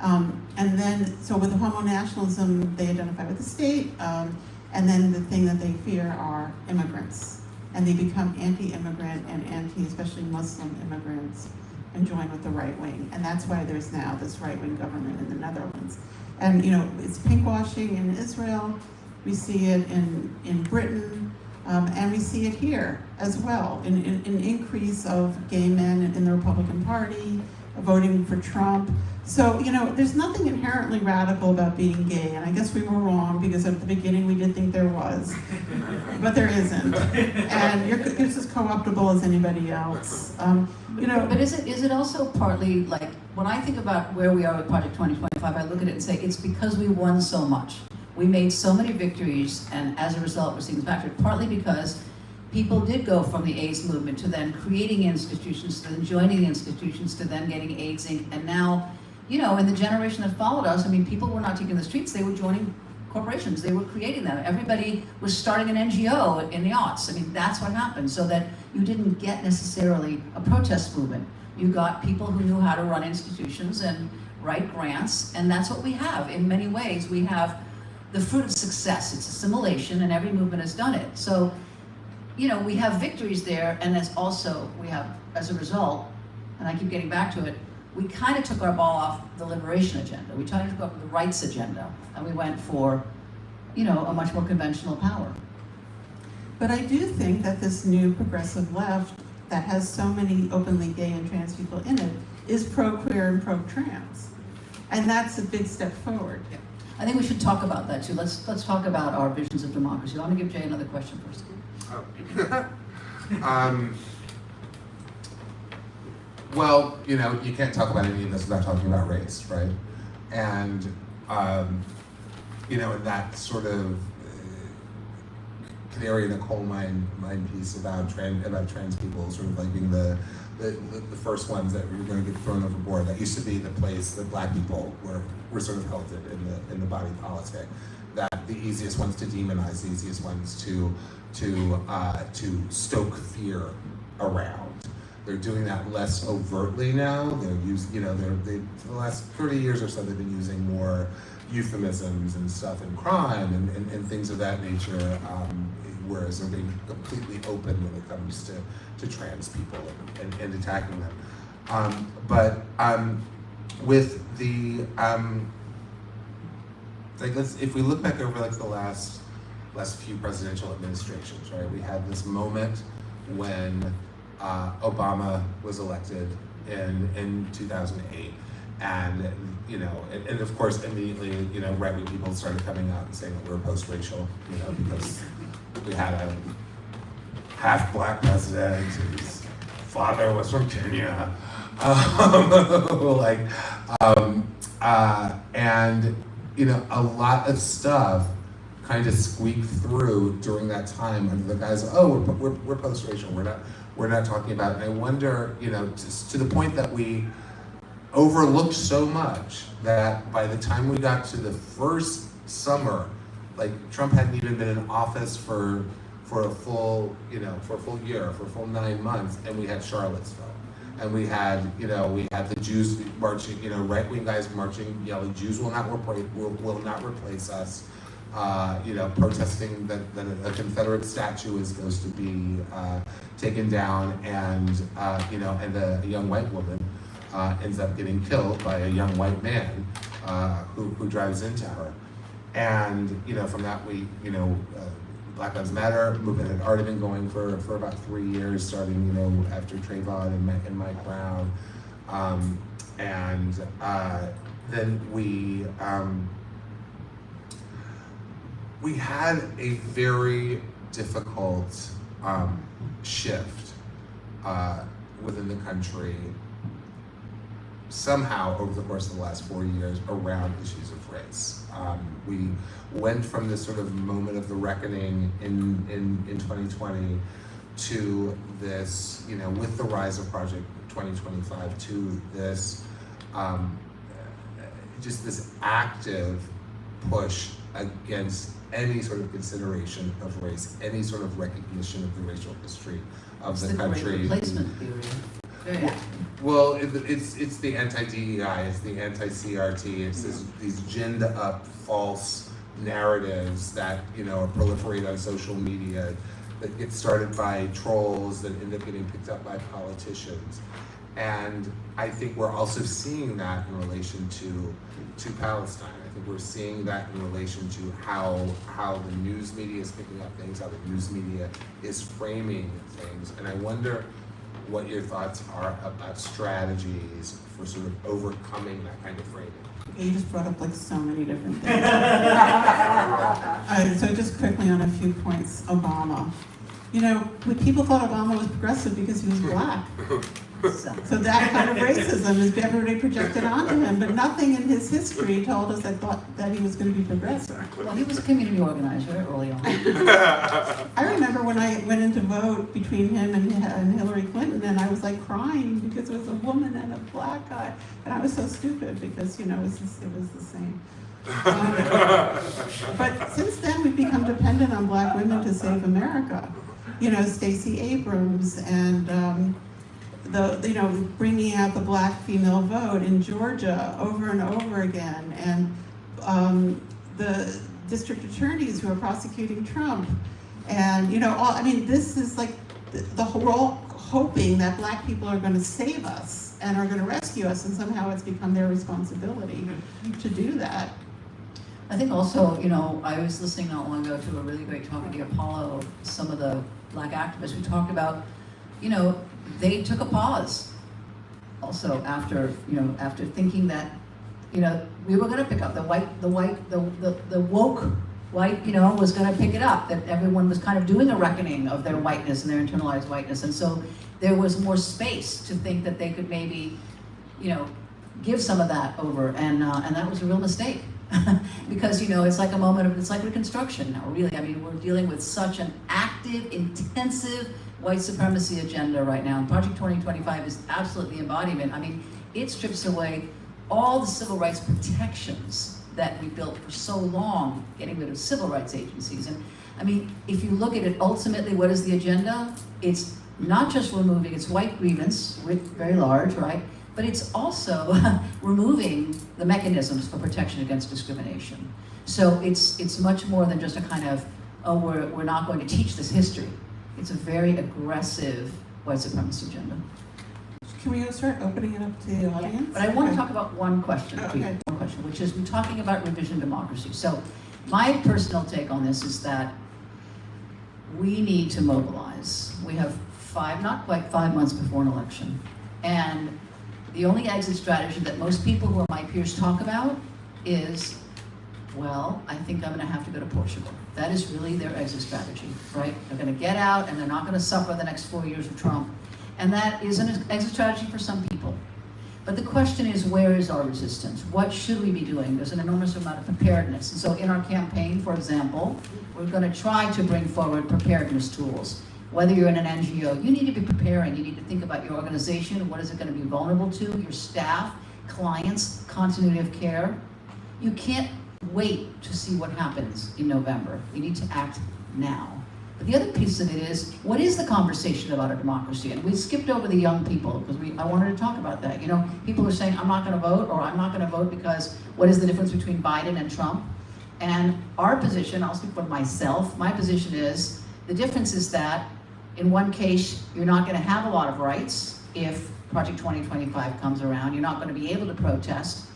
And then, so with the homo nationalism, they identify with the state, and then the thing that they fear are immigrants. And they become anti-immigrant and especially Muslim immigrants, and join with the right wing. And that's why there's now this right-wing government in the Netherlands. And it's pinkwashing in Israel, we see it in Britain, and we see it here as well, an increase of gay men in the Republican Party, voting for Trump. So, there's nothing inherently radical about being gay, and I guess we were wrong, because at the beginning we did think there was, but there isn't. And you're just as co-optable as anybody else. But is it also partly, like, when I think about where we are with Project 2025, I look at it and say, it's because we won so much. We made so many victories, and as a result, we're seeing the factor, partly because people did go from the AIDS movement to then creating institutions, to then joining the institutions, to then getting AIDS Inc. And now, in the generation that followed us, people were not taking the streets, they were joining corporations, they were creating them. Everybody was starting an NGO in the aughts. That's what happened, so that you didn't get necessarily a protest movement. You got people who knew how to run institutions and write grants, and that's what we have. In many ways, we have the fruit of success. It's assimilation, and every movement has done it. So, we have victories there, and we have, as a result, and I keep getting back to it, we kind of took our ball off the liberation agenda. We tried to go up the rights agenda, and we went for, a much more conventional power. But I do think that this new progressive left that has so many openly gay and trans people in it is pro-queer and pro-trans. And that's a big step forward. I think we should talk about that too. Let's talk about our visions of democracy. I want to give Jay another question first. Well, you know, you can't talk about any of this without talking about race, right? And, you know, in that sort of canary in a coal mine piece about trans people sort of like being the first ones that were going to get thrown overboard. That used to be the place that black people were sort of held in the body politic. That the easiest ones to demonize, the easiest ones to stoke fear around. They're doing that less overtly now. They're for the last 30 years or so, they've been using more euphemisms and stuff in crime and things of that nature, whereas they're being completely open when it comes to trans people and attacking them. But with the, if we look back over like the last few presidential administrations, right? We had this moment when Obama was elected in 2008, and you know, and of course immediately, you know, right-wing people started coming out and saying that we were post-racial, you know, because we had a half-black president whose father was from Kenya, and you know, a lot of stuff kind of squeaked through during that time under the guise of, oh, we're post-racial, we're not talking about it. And I wonder, you know, to the point that we overlooked so much that by the time we got to the first summer, like Trump hadn't even been in office for a full year, for a full 9 months, and we had Charlottesville. And we had the Jews marching, you know, right-wing guys marching, yelling, "Jews will not replace us." You know, protesting that a Confederate statue is supposed to be taken down, and you know, and a young white woman ends up getting killed by a young white man who drives into her. And you know, from that Black Lives Matter movement had already been going for about 3 years, starting, you know, after Trayvon and Mike Brown, and then we had a very difficult shift within the country somehow over the course of the last 4 years around issues of race. We went from this sort of moment of the reckoning in 2020 to this, you know, with the rise of Project 2025, to this, just this active push against any sort of consideration of race, any sort of recognition of the racial history of the country. Great replacement theory. Very active. Well, it's the anti-DEI, it's the anti-CRT, it's these ginned up false narratives that, you know, proliferate on social media, that get started by trolls, that end up getting picked up by politicians. And I think we're also seeing that in relation to Palestine. I think we're seeing that in relation to how the news media is picking up things, how the news media is framing things. And I wonder what your thoughts are about strategies for sort of overcoming that kind of framing. You just brought up like so many different things. So just quickly on a few points, Obama. You know, when people thought Obama was progressive because he was black. So that kind of racism is everybody projected onto him, but nothing in his history told us that he was going to be progressive. Well, he was a community organizer early on. I remember when I went in to vote between him and Hillary Clinton, and I was like crying because it was a woman and a black guy, and I was so stupid because, you know, it was the same. But since then, we've become dependent on black women to save America. You know, Stacey Abrams and bringing out the black female vote in Georgia over and over again, and the district attorneys who are prosecuting Trump, and, you know, this is like we're all hoping that black people are going to save us and are going to rescue us, and somehow it's become their responsibility to do that. I think also, you know, I was listening not long ago to a really great talk at the Apollo of some of the black activists who talked about, you know, they took a pause also after thinking that you know, we were gonna pick up the woke white, you know, was gonna pick it up, that everyone was kind of doing a reckoning of their whiteness and their internalized whiteness. And so there was more space to think that they could maybe, you know, give some of that over. And that was a real mistake. Because, you know, it's like a moment of, it's like Reconstruction now, really. I mean, we're dealing with such an active, intensive white supremacy agenda right now. And Project 2025 is absolutely the embodiment. I mean, it strips away all the civil rights protections that we built for so long, getting rid of civil rights agencies. And I mean, if you look at it, ultimately, what is the agenda? It's not just removing, it's white grievance, very large, right? But it's also removing the mechanisms for protection against discrimination. So it's much more than just a kind of, oh, we're not going to teach this history. It's a very aggressive white supremacy agenda. Can we start opening it up to the audience? But I want to talk about one question, Okay. one question, which is we're talking about revision democracy. So my personal take on this is that we need to mobilize. We have not quite 5 months before an election. And the only exit strategy that most people who are my peers talk about is, well, I think I'm gonna have to go to Portugal. That is really their exit strategy, right? They're gonna get out and they're not gonna suffer the next 4 years of Trump. And that is an exit strategy for some people. But the question is, where is our resistance? What should we be doing? There's an enormous amount of preparedness. And so in our campaign, for example, we're gonna try to bring forward preparedness tools. Whether you're in an NGO, you need to be preparing. You need to think about your organization. What is it going to be vulnerable to? Your staff, clients, continuity of care. You can't wait to see what happens in November. You need to act now. But the other piece of it is, what is the conversation about a democracy? And we skipped over the young people because I wanted to talk about that. You know, people are saying, I'm not going to vote, or I'm not going to vote because what is the difference between Biden and Trump? And our position, I'll speak for myself, my position is, the difference is that in one case, you're not going to have a lot of rights if Project 2025 comes around. You're not going to be able to protest.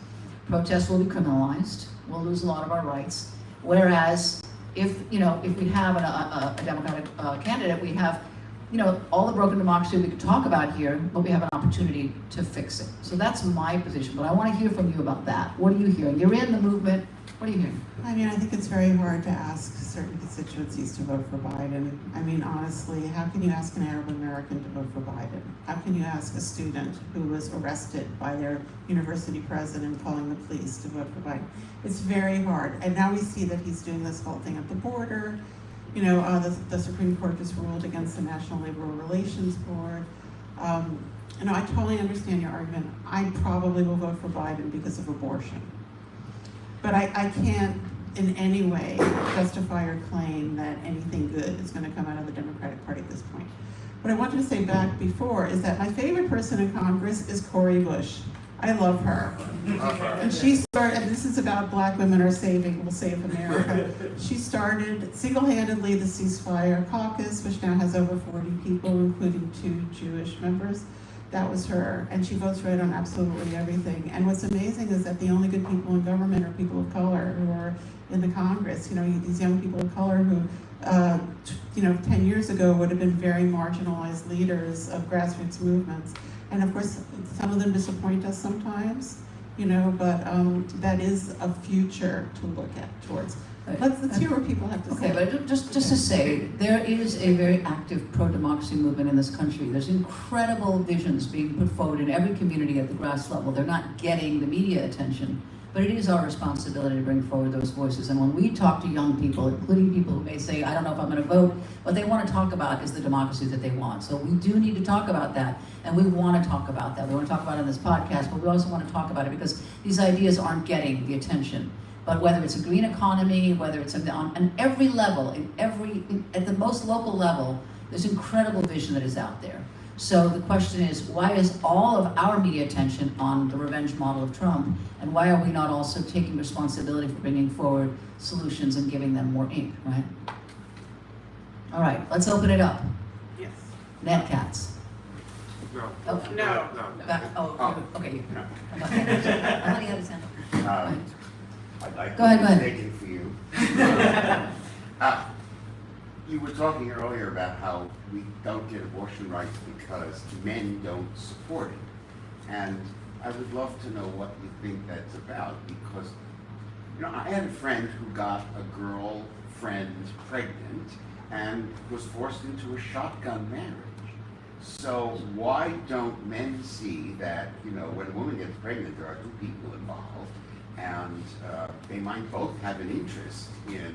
Protests will be criminalized. We'll lose a lot of our rights. Whereas, if we have a Democratic candidate, we have, you know, all the broken democracy we could talk about here, but we have an opportunity to fix it. So that's my position. But I want to hear from you about that. What are you hearing? You're in the movement. What are you hearing? I mean, I think it's very hard to ask certain constituencies to vote for Biden. I mean, honestly, how can you ask an Arab American to vote for Biden? How can you ask a student who was arrested by their university president calling the police to vote for Biden? It's very hard. And now we see that he's doing this whole thing at the border. You know, the Supreme Court just ruled against the National Labor Relations Board. You know, I totally understand your argument. I probably will vote for Biden because of abortion. But I can't in any way justify or claim that anything good is going to come out of the Democratic Party at this point. What I wanted to say back before is that my favorite person in Congress is Cori Bush. I love her. And she started, and this is about Black women will save America. She started single-handedly the ceasefire caucus, which now has over 40 people, including 2 Jewish members. That was her, and she votes right on absolutely everything. And what's amazing is that the only good people in government are people of color who are in the Congress. You know, these young people of color who, 10 years ago would have been very marginalized leaders of grassroots movements. And of course, some of them disappoint us sometimes, you know, but that is a future to look at towards. Let's hear what people have to say. Okay, but just to say, there is a very active pro-democracy movement in this country. There's incredible visions being put forward in every community at the grass level. They're not getting the media attention, but it is our responsibility to bring forward those voices. And when we talk to young people, including people who may say, I don't know if I'm going to vote, what they want to talk about is the democracy that they want. So we do need to talk about that, and we want to talk about that. We want to talk about it on this podcast, but we also want to talk about it because these ideas aren't getting the attention. But whether it's a green economy, whether it's on every level, at the most local level, there's incredible vision that is out there. So the question is, why is all of our media attention on the revenge model of Trump, and why are we not also taking responsibility for bringing forward solutions and giving them more ink, right? All right, let's open it up. Yes. Netcats. No. Oh, No. Okay. No. I thought you had his hand up. I'd like Go ahead, to go ahead. take it for you. You were talking earlier about how we don't get abortion rights because men don't support it. And I would love to know what you think that's about, because, you know, I had a friend who got a girlfriend pregnant and was forced into a shotgun marriage. So why don't men see that, you know, when a woman gets pregnant, there are two people involved, and they might both have an interest in.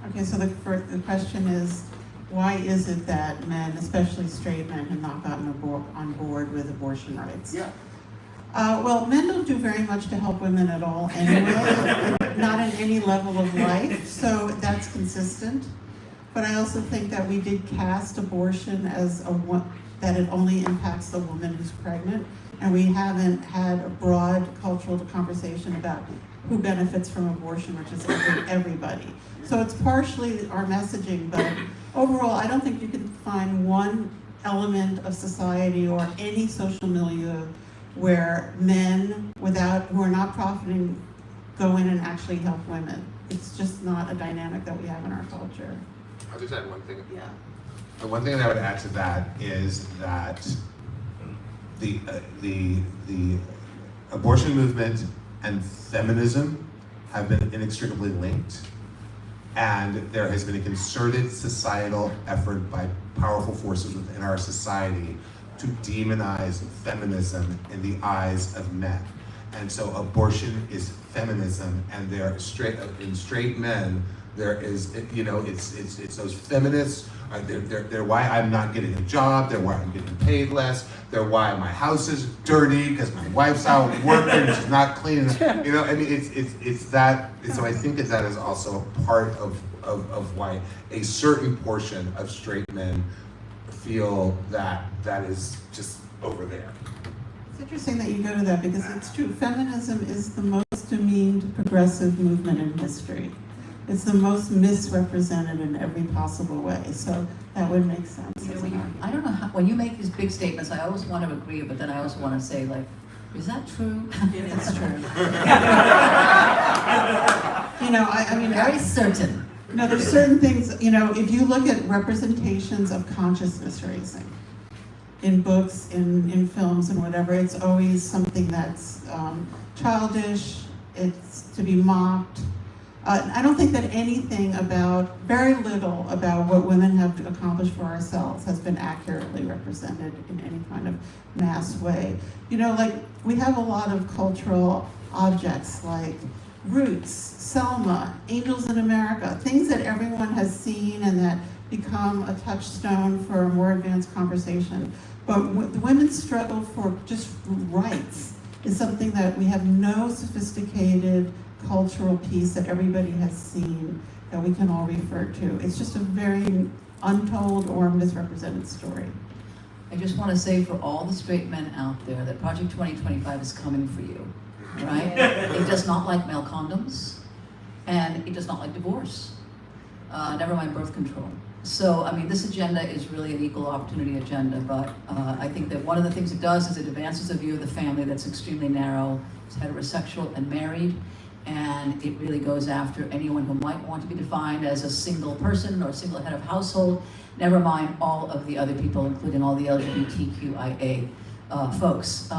Okay, so the question is, why is it that men, especially straight men, have not gotten on board with abortion rights? Yeah. Well, men don't do very much to help women at all anyway, not in any level of life, so that's consistent. But I also think that we did cast abortion as that it only impacts the woman who's pregnant, and we haven't had a broad cultural conversation about who benefits from abortion, which is everybody. So it's partially our messaging, but overall, I don't think you can find one element of society or any social milieu where men who are not profiting go in and actually help women. It's just not a dynamic that we have in our culture. I'll just add one thing. Yeah. One thing that I would add to that is that the abortion movement and feminism have been inextricably linked, and there has been a concerted societal effort by powerful forces within our society to demonize feminism in the eyes of men. And so abortion is feminism, and in straight men, there is, you know, it's those feminists, they're why I'm not getting a job, they're why I'm getting paid less, they're why my house is dirty, because my wife's out working, she's not cleaning, you know, I mean, it's that, so I think that is also a part of why a certain portion of straight men feel that is just over there. It's interesting that you go to that, because it's true. Feminism is the most demeaned progressive movement in history. It's the most misrepresented in every possible way. So that would make sense. You know, I don't know how, when you make these big statements, I always want to agree, but then I also want to say, like, is that true? It's true. You know, I mean, Very certain. No, there's certain things, you know, if you look at representations of consciousness raising in books, in films and whatever, it's always something that's childish, it's to be mocked. I don't think that very little about what women have accomplished for ourselves has been accurately represented in any kind of mass way. You know, like, we have a lot of cultural objects like Roots, Selma, Angels in America, things that everyone has seen and that become a touchstone for a more advanced conversation. But the women's struggle for just rights is something that we have no sophisticated cultural piece that everybody has seen that we can all refer to. It's just a very untold or misrepresented story. I just want to say for all the straight men out there that Project 2025 is coming for you, right? It does not like male condoms, and it does not like divorce, never mind birth control. So, I mean, this agenda is really an equal opportunity agenda, but I think that one of the things it does is it advances a view of the family that's extremely narrow, it's heterosexual and married, and it really goes after anyone who might want to be defined as a single person or a single head of household, never mind all of the other people, including all the LGBTQIA folks.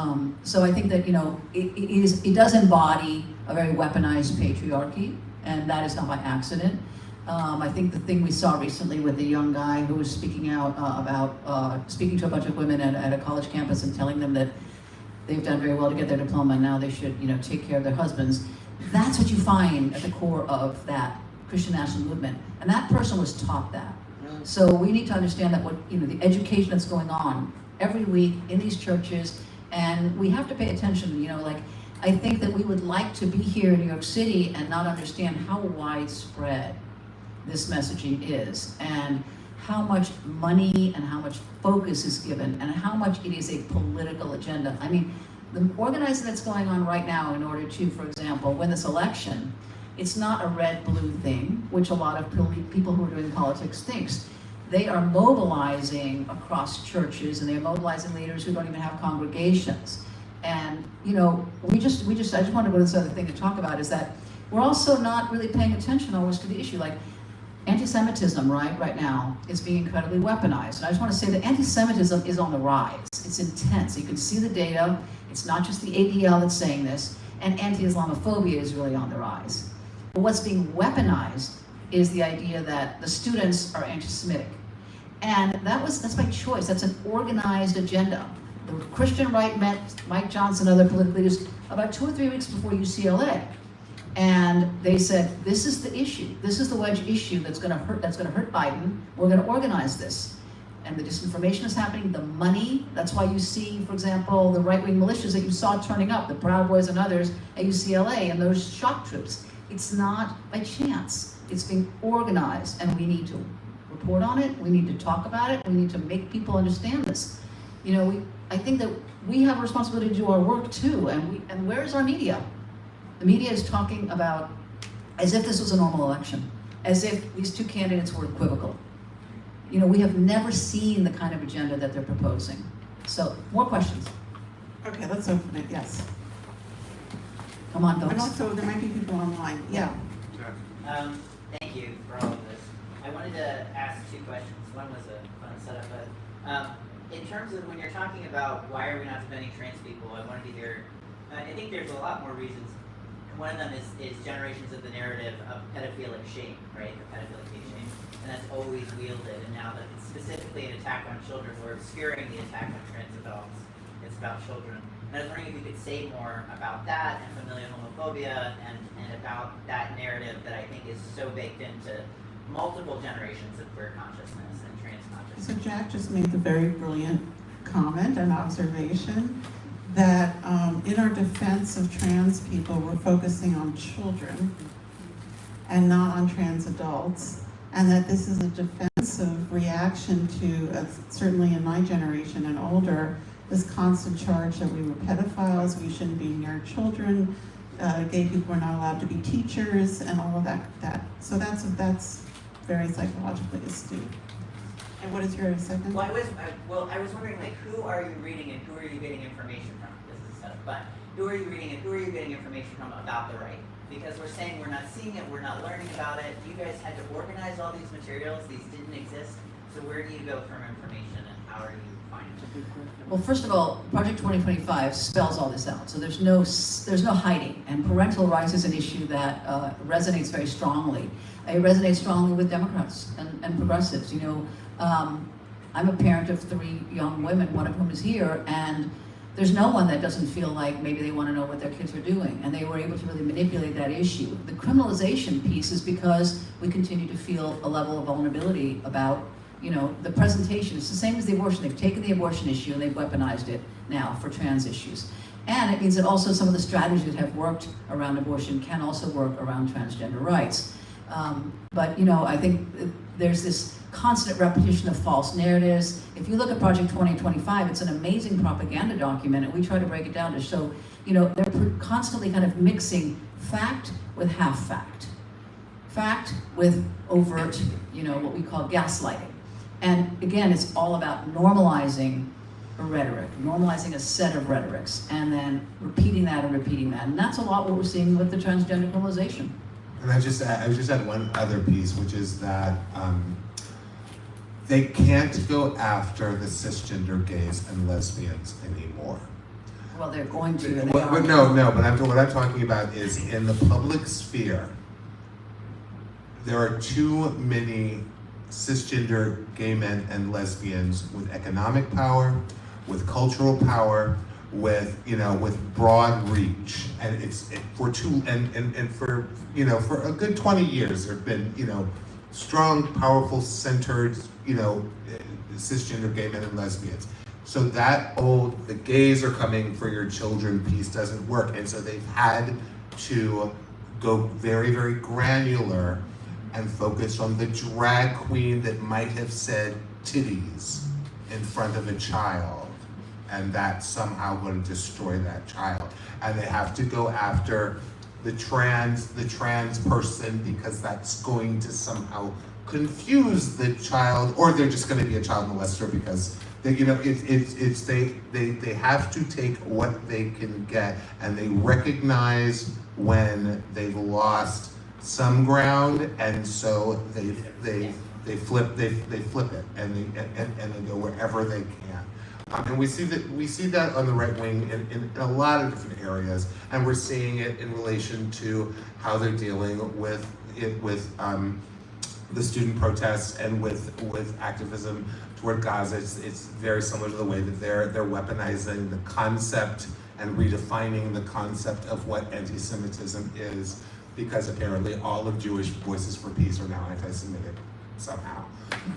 So I think that, you know, it does embody a very weaponized patriarchy, and that is not by accident. I think the thing we saw recently with the young guy who was speaking out about speaking to a bunch of women at a college campus and telling them that they've done very well to get their diploma and now they should, you know, take care of their husbands. That's what you find at the core of that Christian national movement, and that person was taught that. So we need to understand that the education that's going on every week in these churches, and we have to pay attention. You know, like, I think that we would like to be here in New York City and not understand how widespread this messaging is, and how much money and how much focus is given, and how much it is a political agenda. I mean, the organizing that's going on right now in order to, for example, win this election, it's not a red-blue thing, which a lot of people who are doing politics thinks. They are mobilizing across churches, and they're mobilizing leaders who don't even have congregations. And, you know, I just want to go to this other thing to talk about, is that we're also not really paying attention always to the issue. Like, anti-Semitism, right now, is being incredibly weaponized. And I just want to say that anti-Semitism is on the rise. It's intense. You can see the data. It's not just the ADL that's saying this. And anti-Islamophobia is really on the rise. But what's being weaponized is the idea that the students are anti-Semitic. And that's by choice. That's an organized agenda. The Christian right met Mike Johnson and other political leaders about 2 or 3 weeks before UCLA. And they said, this is the issue. This is the wedge issue that's gonna hurt Biden. We're gonna organize this. And the disinformation is happening, the money, that's why you see, for example, the right-wing militias that you saw turning up, the Proud Boys and others at UCLA, and those shock troops. It's not by chance. It's being organized, and we need to report on it, we need to talk about it, we need to make people understand this. You know, I think that we have a responsibility to do our work too, and where is our media? The media is talking about as if this was a normal election, as if these two candidates were equivocal. You know, we have never seen the kind of agenda that they're proposing. So, more questions. Okay, let's open it, yes. Come on, And folks. also, there might be people online, yeah. Thank you for all of this. I wanted to ask 2 questions. One was a fun setup, but in terms of when you're talking about why are we not defending trans people, I wanted to hear, I think there's a lot more reasons. One of them is generations of the narrative of pedophilic shame, right? The pedophilic hate shame. And that's always wielded. And now that it's specifically an attack on children, we're obscuring the attack on trans adults. It's about children. And I was wondering if you could say more about that and familial homophobia and about that narrative that I think is so baked into multiple generations of queer consciousness and trans consciousness. So Jack just made the very brilliant comment and observation that in our defense of trans people, we're focusing on children and not on trans adults, and that this is a defensive reaction to, certainly in my generation and older, this constant charge that we were pedophiles, we shouldn't be near children, gay people were not allowed to be teachers, and all of that. So that's very psychologically astute. And what is your second? Well, I was wondering, like, who are you reading and who are you getting information from? This is a setup, but who are you reading and who are you getting information from about the right? Because we're saying we're not seeing it, we're not learning about it. You guys had to organize all these materials; these didn't exist. So where do you go from information, and how are you finding it? Well, first of all, Project 2025 spells all this out. So there's no hiding. And parental rights is an issue that resonates very strongly. It resonates strongly with Democrats and progressives. You know, I'm a parent of 3 young women, one of whom is here, and there's no one that doesn't feel like maybe they want to know what their kids are doing, and they were able to really manipulate that issue. The criminalization piece is because we continue to feel a level of vulnerability about, you know, the presentation. It's the same as the abortion. They've taken the abortion issue and they've weaponized it now for trans issues. And it means that also some of the strategies that have worked around abortion can also work around transgender rights. But, you know, I think there's this constant repetition of false narratives. If you look at Project 2025, it's an amazing propaganda document, and we try to break it down to show, you know, they're constantly kind of mixing fact with half fact. Fact with overt, you know, what we call gaslighting. And again, it's all about normalizing a rhetoric, normalizing a set of rhetorics, and then repeating that and repeating that. And that's a lot what we're seeing with the transgender criminalization. And I just add one other piece, which is that they can't go after the cisgender gays and lesbians anymore. Well, they're going to. And they But are. no, but what I'm talking about is in the public sphere, there are too many cisgender gay men and lesbians with economic power, with cultural power, with broad reach, and for a good 20 years there have been strong, powerful, centered cisgender gay men and lesbians. So the gays are coming for your children piece doesn't work, and so they've had to go very, very granular and focus on the drag queen that might have said titties in front of a child, and that's somehow going to destroy that child. And they have to go after the trans person because that's going to somehow confuse the child, or they're just going to be a child molester because they have to take what they can get, and they recognize when they've lost some ground, and so they flip it and they go wherever they can. And we see that on the right wing in a lot of different areas, and we're seeing it in relation to how they're dealing with the student protests and with activism toward Gaza. It's very similar to the way that they're weaponizing the concept and redefining the concept of what anti-Semitism is, because apparently all of Jewish Voices for Peace are now anti-Semitic somehow.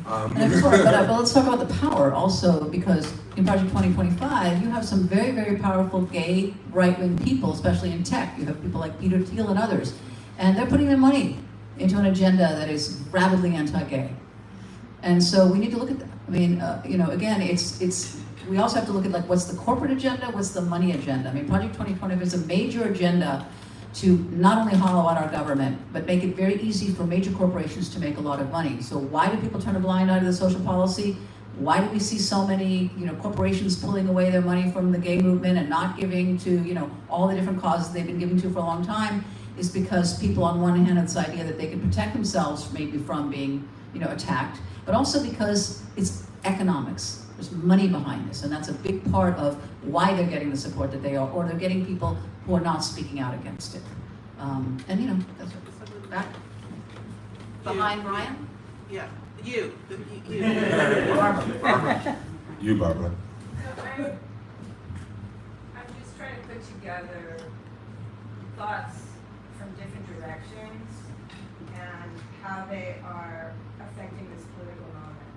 And I just want to, but let's talk about the power also, because in Project 2025, you have some very, very powerful gay right-wing people, especially in tech. You have people like Peter Thiel and others, and they're putting their money into an agenda that is rabidly anti-gay. And so we need to look at that. I mean, again, we also have to look at like what's the corporate agenda, what's the money agenda. I mean, Project 2020 is a major agenda to not only hollow out our government, but make it very easy for major corporations to make a lot of money. So why do people turn a blind eye to the social policy? Why do we see so many, corporations pulling away their money from the gay movement and not giving to, all the different causes they've been giving to for a long time? Is because people on one hand have this idea that they can protect themselves maybe from being, attacked, but also because it's economics. There's money behind this, and that's a big part of why they're getting the support that they are, or they're getting people who are not speaking out against it. That's what back Behind Brian? Yeah, you. You, Barbara. So I'm just trying to put together thoughts from different directions and how they are affecting this political moment.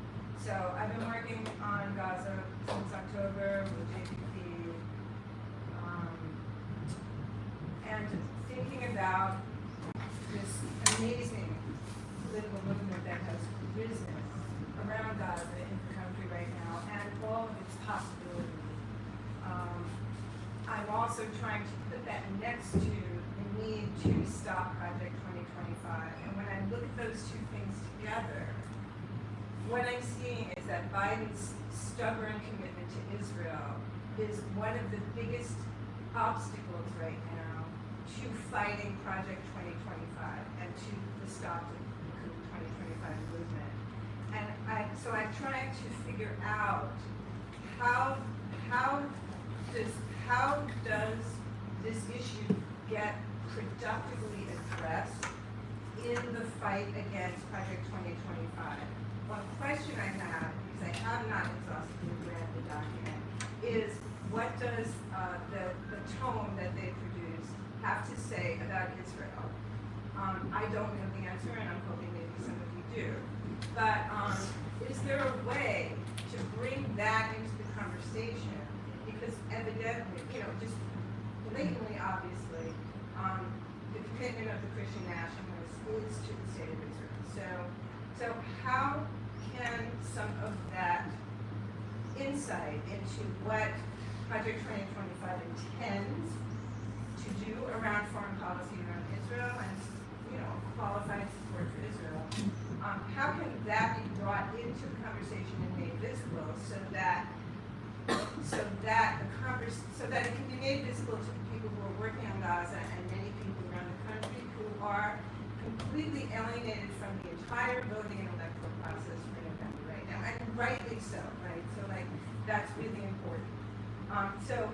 So I've been working on Gaza since October with JPP, and thinking about this amazing political movement that has risen around Gaza in the country right now, and all of its possibilities. I'm also trying to put that next to the need to stop Project 2025. And when I look at those two things together, what I'm seeing is that Biden's stubborn commitment to Israel is one of the biggest obstacles right now to fighting Project 2025 and to the Stop the 2025 movement. And so I'm trying to figure out how does this issue get productively addressed in the fight against Project 2025? One question I have, because I have not exhaustively read the document, is what does the tone that they produce have to say about Israel? I don't know the answer, and I'm hoping maybe some of you do. But is there a way to bring that into the conversation? Because evidently, just blatantly, obviously, the commitment of the Christian nationalists is to the state of Israel. So how can some of that insight into what Project 2025 intends to do around foreign policy around Israel and qualified support for Israel, how can that be brought into the conversation and made visible so that it can be made visible to the people who are working on Gaza and many people around the country who are completely alienated from the entire voting and electoral process for November right now, and rightly so, right? So that's really important. So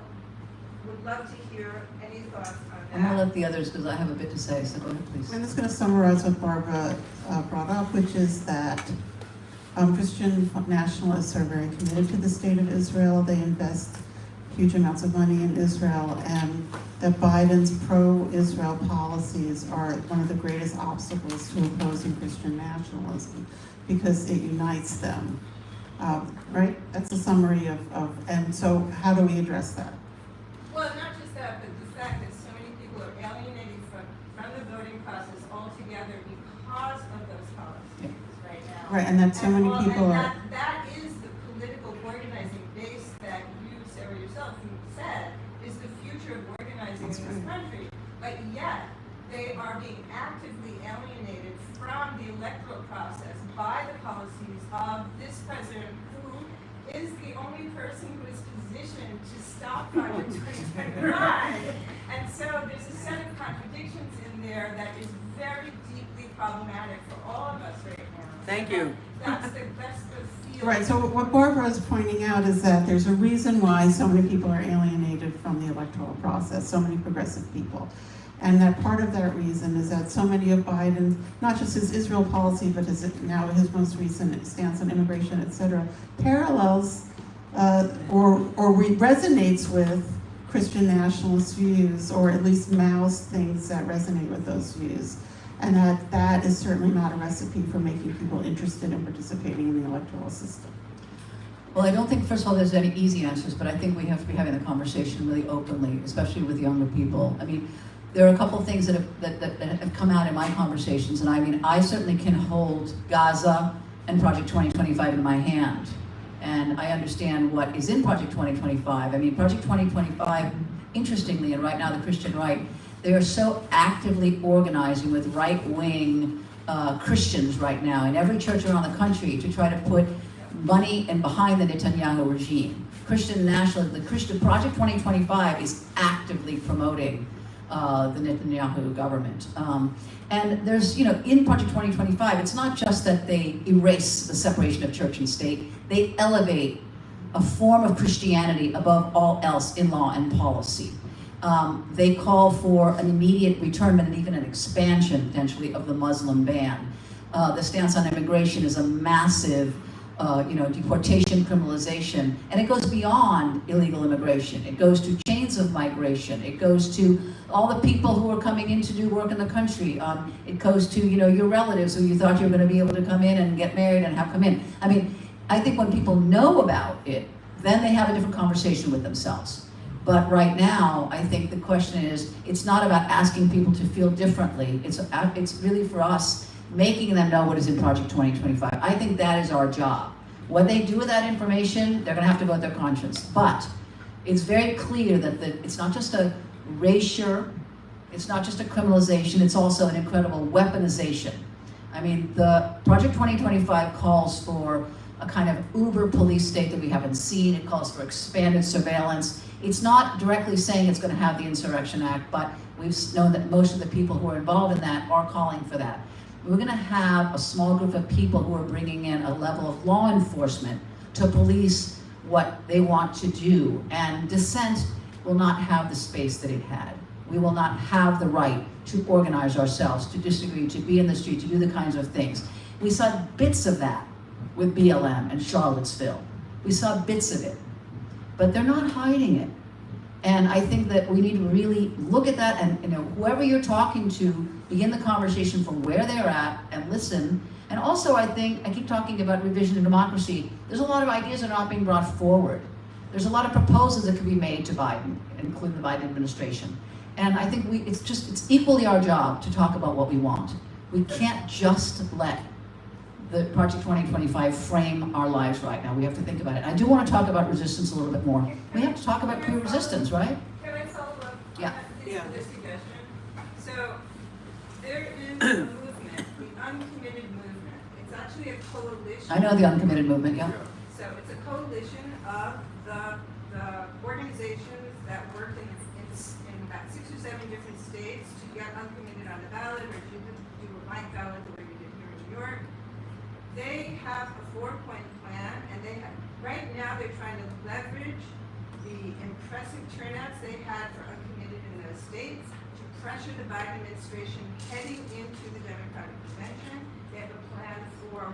would love to hear any thoughts on that. I'm going to let the others, because I have a bit to say, so go ahead, please. I'm just going to summarize what Barbara brought up, which is that Christian nationalists are very committed to the state of Israel. They invest huge amounts of money in Israel, and that Biden's pro-Israel policies are one of the greatest obstacles to opposing Christian nationalism because it unites them. Right? That's a summary and so how do we address that? Well, not just that, but the fact that so many people are alienated from the voting process altogether because of those policies right now. Right, and that so many people are. That is the political organizing base that you, Sarah, yourself said is the future of organizing in this country. But yet, they are being actively alienated from the electoral process by the policies of this president, who is the only person who is positioned to stop Project 2025. And so there's a set of contradictions in there that is very deeply problematic for all of us right now. Thank you. That's the field. Right, so what Barbara is pointing out is that there's a reason why so many people are alienated from the electoral process, so many progressive people. And that part of that reason is that so many of Biden's, not just his Israel policy, but his most recent stance on immigration, et cetera, parallels or resonates with Christian nationalist views, or at least mouths things that resonate with those views. And that is certainly not a recipe for making people interested in participating in the electoral system. Well, I don't think, first of all, there's any easy answers, but I think we have to be having the conversation really openly, especially with younger people. I mean, there are a couple of things that have come out in my conversations, and I mean, I certainly can hold Gaza and Project 2025 in my hand, and I understand what is in Project 2025. I mean, Project 2025, interestingly, and right now the Christian right, they are so actively organizing with right-wing Christians right now in every church around the country to try to put money in behind the Netanyahu regime. Christian nationalism, the Christian Project 2025 is actively promoting the Netanyahu government. And there's, in Project 2025, it's not just that they erase the separation of church and state, they elevate a form of Christianity above all else in law and policy. They call for an immediate return and even an expansion, potentially, of the Muslim ban. The stance on immigration is a massive deportation, criminalization, and it goes beyond illegal immigration. It goes to chains of migration. It goes to all the people who are coming in to do work in the country. It goes to, your relatives who you thought you were going to be able to come in and get married and have come in. I mean, I think when people know about it, then they have a different conversation with themselves. But right now, I think the question is, it's not about asking people to feel differently. It's really for us, making them know what is in Project 2025. I think that is our job. What they do with that information, they're gonna have to go with their conscience. But it's very clear that it's not just a erasure, it's not just a criminalization, it's also an incredible weaponization. I mean, the Project 2025 calls for a kind of uber police state that we haven't seen. It calls for expanded surveillance. It's not directly saying it's gonna have the Insurrection Act, but we've known that most of the people who are involved in that are calling for that. We're going to have a small group of people who are bringing in a level of law enforcement to police what they want to do, and dissent will not have the space that it had. We will not have the right to organize ourselves, to disagree, to be in the street, to do the kinds of things. We saw bits of that with BLM and Charlottesville. We saw bits of it, but they're not hiding it. And I think that we need to really look at that, and whoever you're talking to, begin the conversation from where they're at and listen. And also, I keep talking about revision of democracy. There's a lot of ideas that are not being brought forward. There's a lot of proposals that can be made to Biden, including the Biden administration. And I think it's equally our job to talk about what we want. We can't just let the Project 2025 frame our lives right now. We have to think about it. I do want to talk about resistance a little bit more. We have to talk about queer resistance, right? Can I follow up Yeah. on this suggestion? So there is a movement, the uncommitted movement. It's actually a coalition. I know the uncommitted movement, yeah. So it's a coalition of the organizations that work in about 6 or 7 different states to get uncommitted on the ballot, or to do a blank ballot the way we did here in New York. They have a 4-point plan, and right now they're trying to leverage the impressive turnouts they had for uncommitted in those states to pressure the Biden administration heading into the Democratic convention. They have a plan for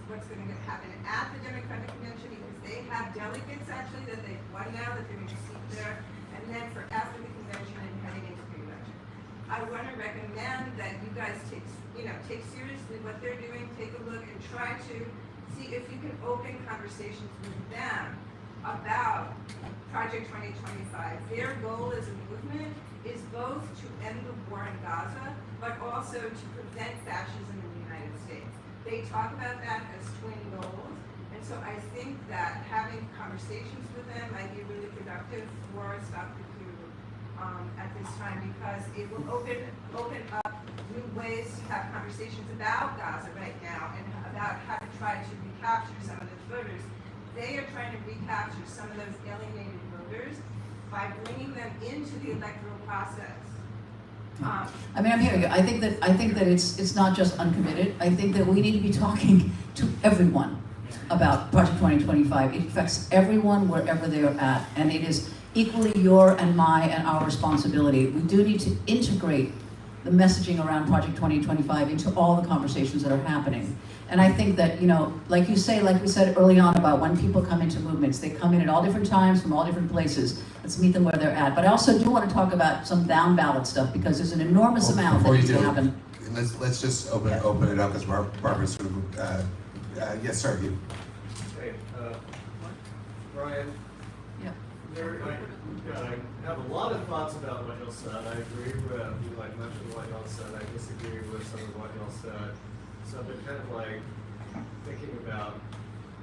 what's going to happen at the Democratic convention, because they have delegates actually that they've won now that they're going to seat there, and then for after the convention and heading into the convention. I want to recommend that you guys take seriously what they're doing, take a look and try to see if you can open conversations with them about Project 2025. Their goal as a movement is both to end the war in Gaza, but also to prevent fascism in the United States. They talk about that as twin goals, and so I think that having conversations with them might be really productive for Stop the Coup at this time, because it will open up new ways to have conversations about Gaza right now, and about how to try to recapture some of those voters. They are trying to recapture some of those alienated voters by bringing them into the electoral process. I mean, I'm hearing you. I think that it's not just uncommitted. I think that we need to be talking to everyone about Project 2025. It affects everyone wherever they are at, and it is equally your and my and our responsibility. We do need to integrate the messaging around Project 2025 into all the conversations that are happening. And I think that, you know, like you say, like we said early on about when people come into movements, they come in at all different times from all different places. Let's meet them where they're at. But I also do want to talk about some down ballot stuff because there's an enormous amount that Before you needs to do, happen. let's just open it up because Barbara's sort of, yes, sir, you. Hey, Brian. Yeah. I have a lot of thoughts about what y'all said. I agree with like much of what y'all said. I disagree with some of what y'all said. So I've been kind of like thinking about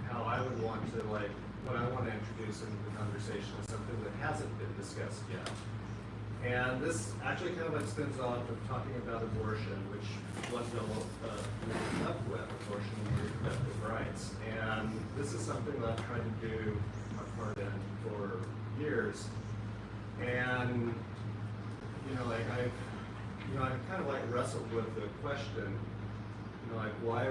how I would want to what I want to introduce into the conversation is something that hasn't been discussed yet. And this actually kind of like spins off of talking about abortion, which what y'all ended up with, abortion and reproductive rights. And this is something that I've tried to do my part in for years. And I kind of like wrestled with the question, why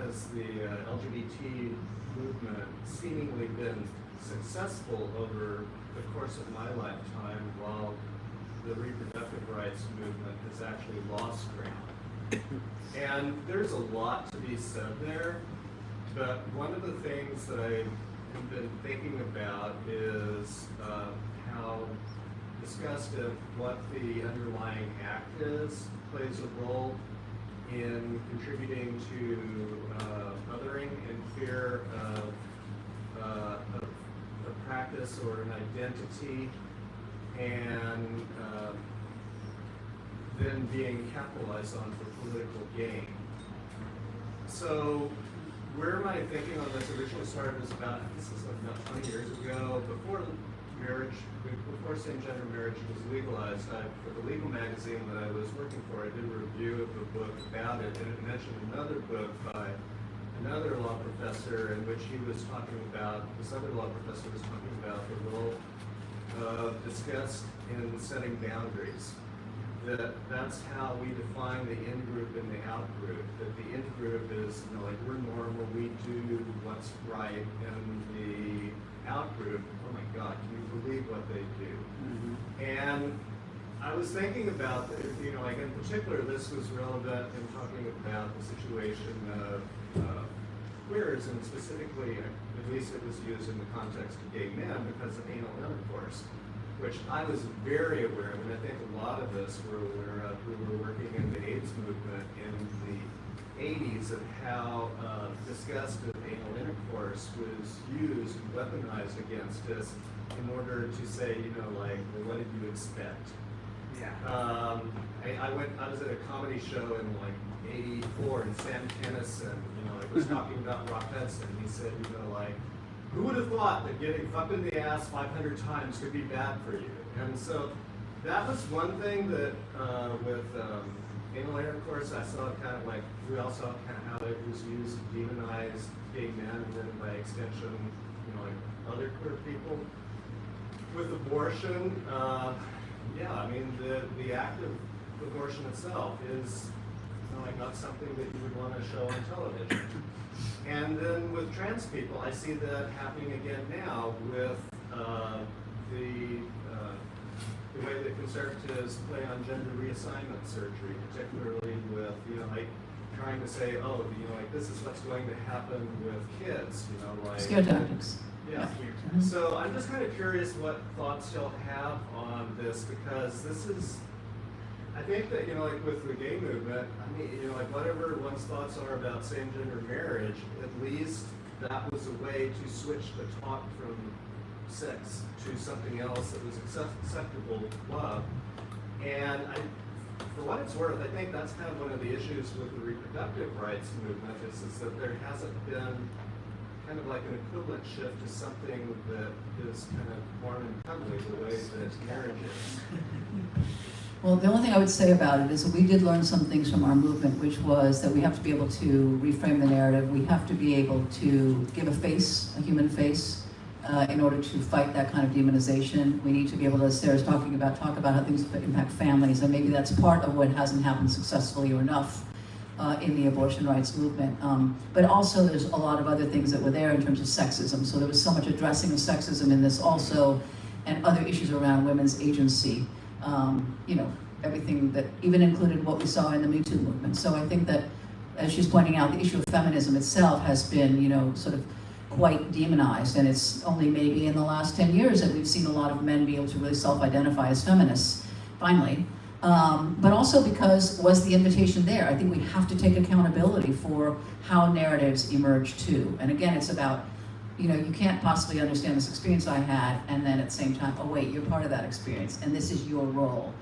has the LGBT movement seemingly been successful over the course of my lifetime while the reproductive rights movement has actually lost ground? And there's a lot to be said there, but one of the things that I have been thinking about is how disgustive what the underlying act is plays a role in contributing to othering and fear of a practice or an identity, and then being capitalized on for political gain. So where my thinking on this originally started was about 20 years ago, before marriage, before same-gender marriage was legalized. For the legal magazine that I was working for, I did a review of a book about it, and it mentioned another book by another law professor in which he was talking about, this other law professor was talking about the role of disgust in setting boundaries. That's how we define the in-group and the out-group. That the in-group is, we're normal, we do what's right, and the out-group, oh my God, can you believe what they do? Mm-hmm. And I was thinking about, in particular, this was relevant in talking about the situation of queers, and specifically, at least it was used in the context of gay men because of anal intercourse, which I was very aware of, and I think a lot of us were aware of. We were working in the AIDS movement in the 80s of how disgust of anal intercourse was used and weaponized against us in order to say, well, what did you expect? Yeah. I was at a comedy show in '84, and Sam Kinison, was talking about Rock Hudson. He said, who would have thought that getting fucked in the ass 500 times could be bad for you? And so that was one thing that with anal intercourse, I saw kind of we all saw kind of how it was used to demonize gay men, and then by extension, other queer people. With abortion, the act of abortion itself is not something that you would want to show on television. And then with trans people, I see that happening again now with the way that conservatives play on gender reassignment surgery, particularly with trying to say, this is what's going to happen with kids, Scare tactics. Yeah. So I'm just kind of curious what thoughts y'all have on this, because this is, I think that, with the gay movement, whatever one's thoughts are about same-gender marriage, at least that was a way to switch the talk from sex to something else that was acceptable, love. And for what it's worth, I think that's kind of one of the issues with the reproductive rights movement is that there hasn't been kind of like an equivalent shift to something that is kind of warm and cuddly the way that marriage is. Well, the only thing I would say about it is that we did learn some things from our movement, which was that we have to be able to reframe the narrative. We have to be able to give a face, a human face, in order to fight that kind of demonization. We need to be able to, as Sarah's talking about, talk about how things impact families, and maybe that's part of what hasn't happened successfully or enough in the abortion rights movement. But also there's a lot of other things that were there in terms of sexism. So there was so much addressing of sexism in this also, and other issues around women's agency. You know, everything that even included what we saw in the Me Too movement. So I think that, as she's pointing out, the issue of feminism itself has been, you know, sort of quite demonized, and it's only maybe in the last 10 years that we've seen a lot of men be able to really self-identify as feminists, finally. But also because was the invitation there? I think we have to take accountability for how narratives emerge too. And again, it's about, you know, you can't possibly understand this experience I had and then at the same time, oh wait, you're part of that experience and this is your role.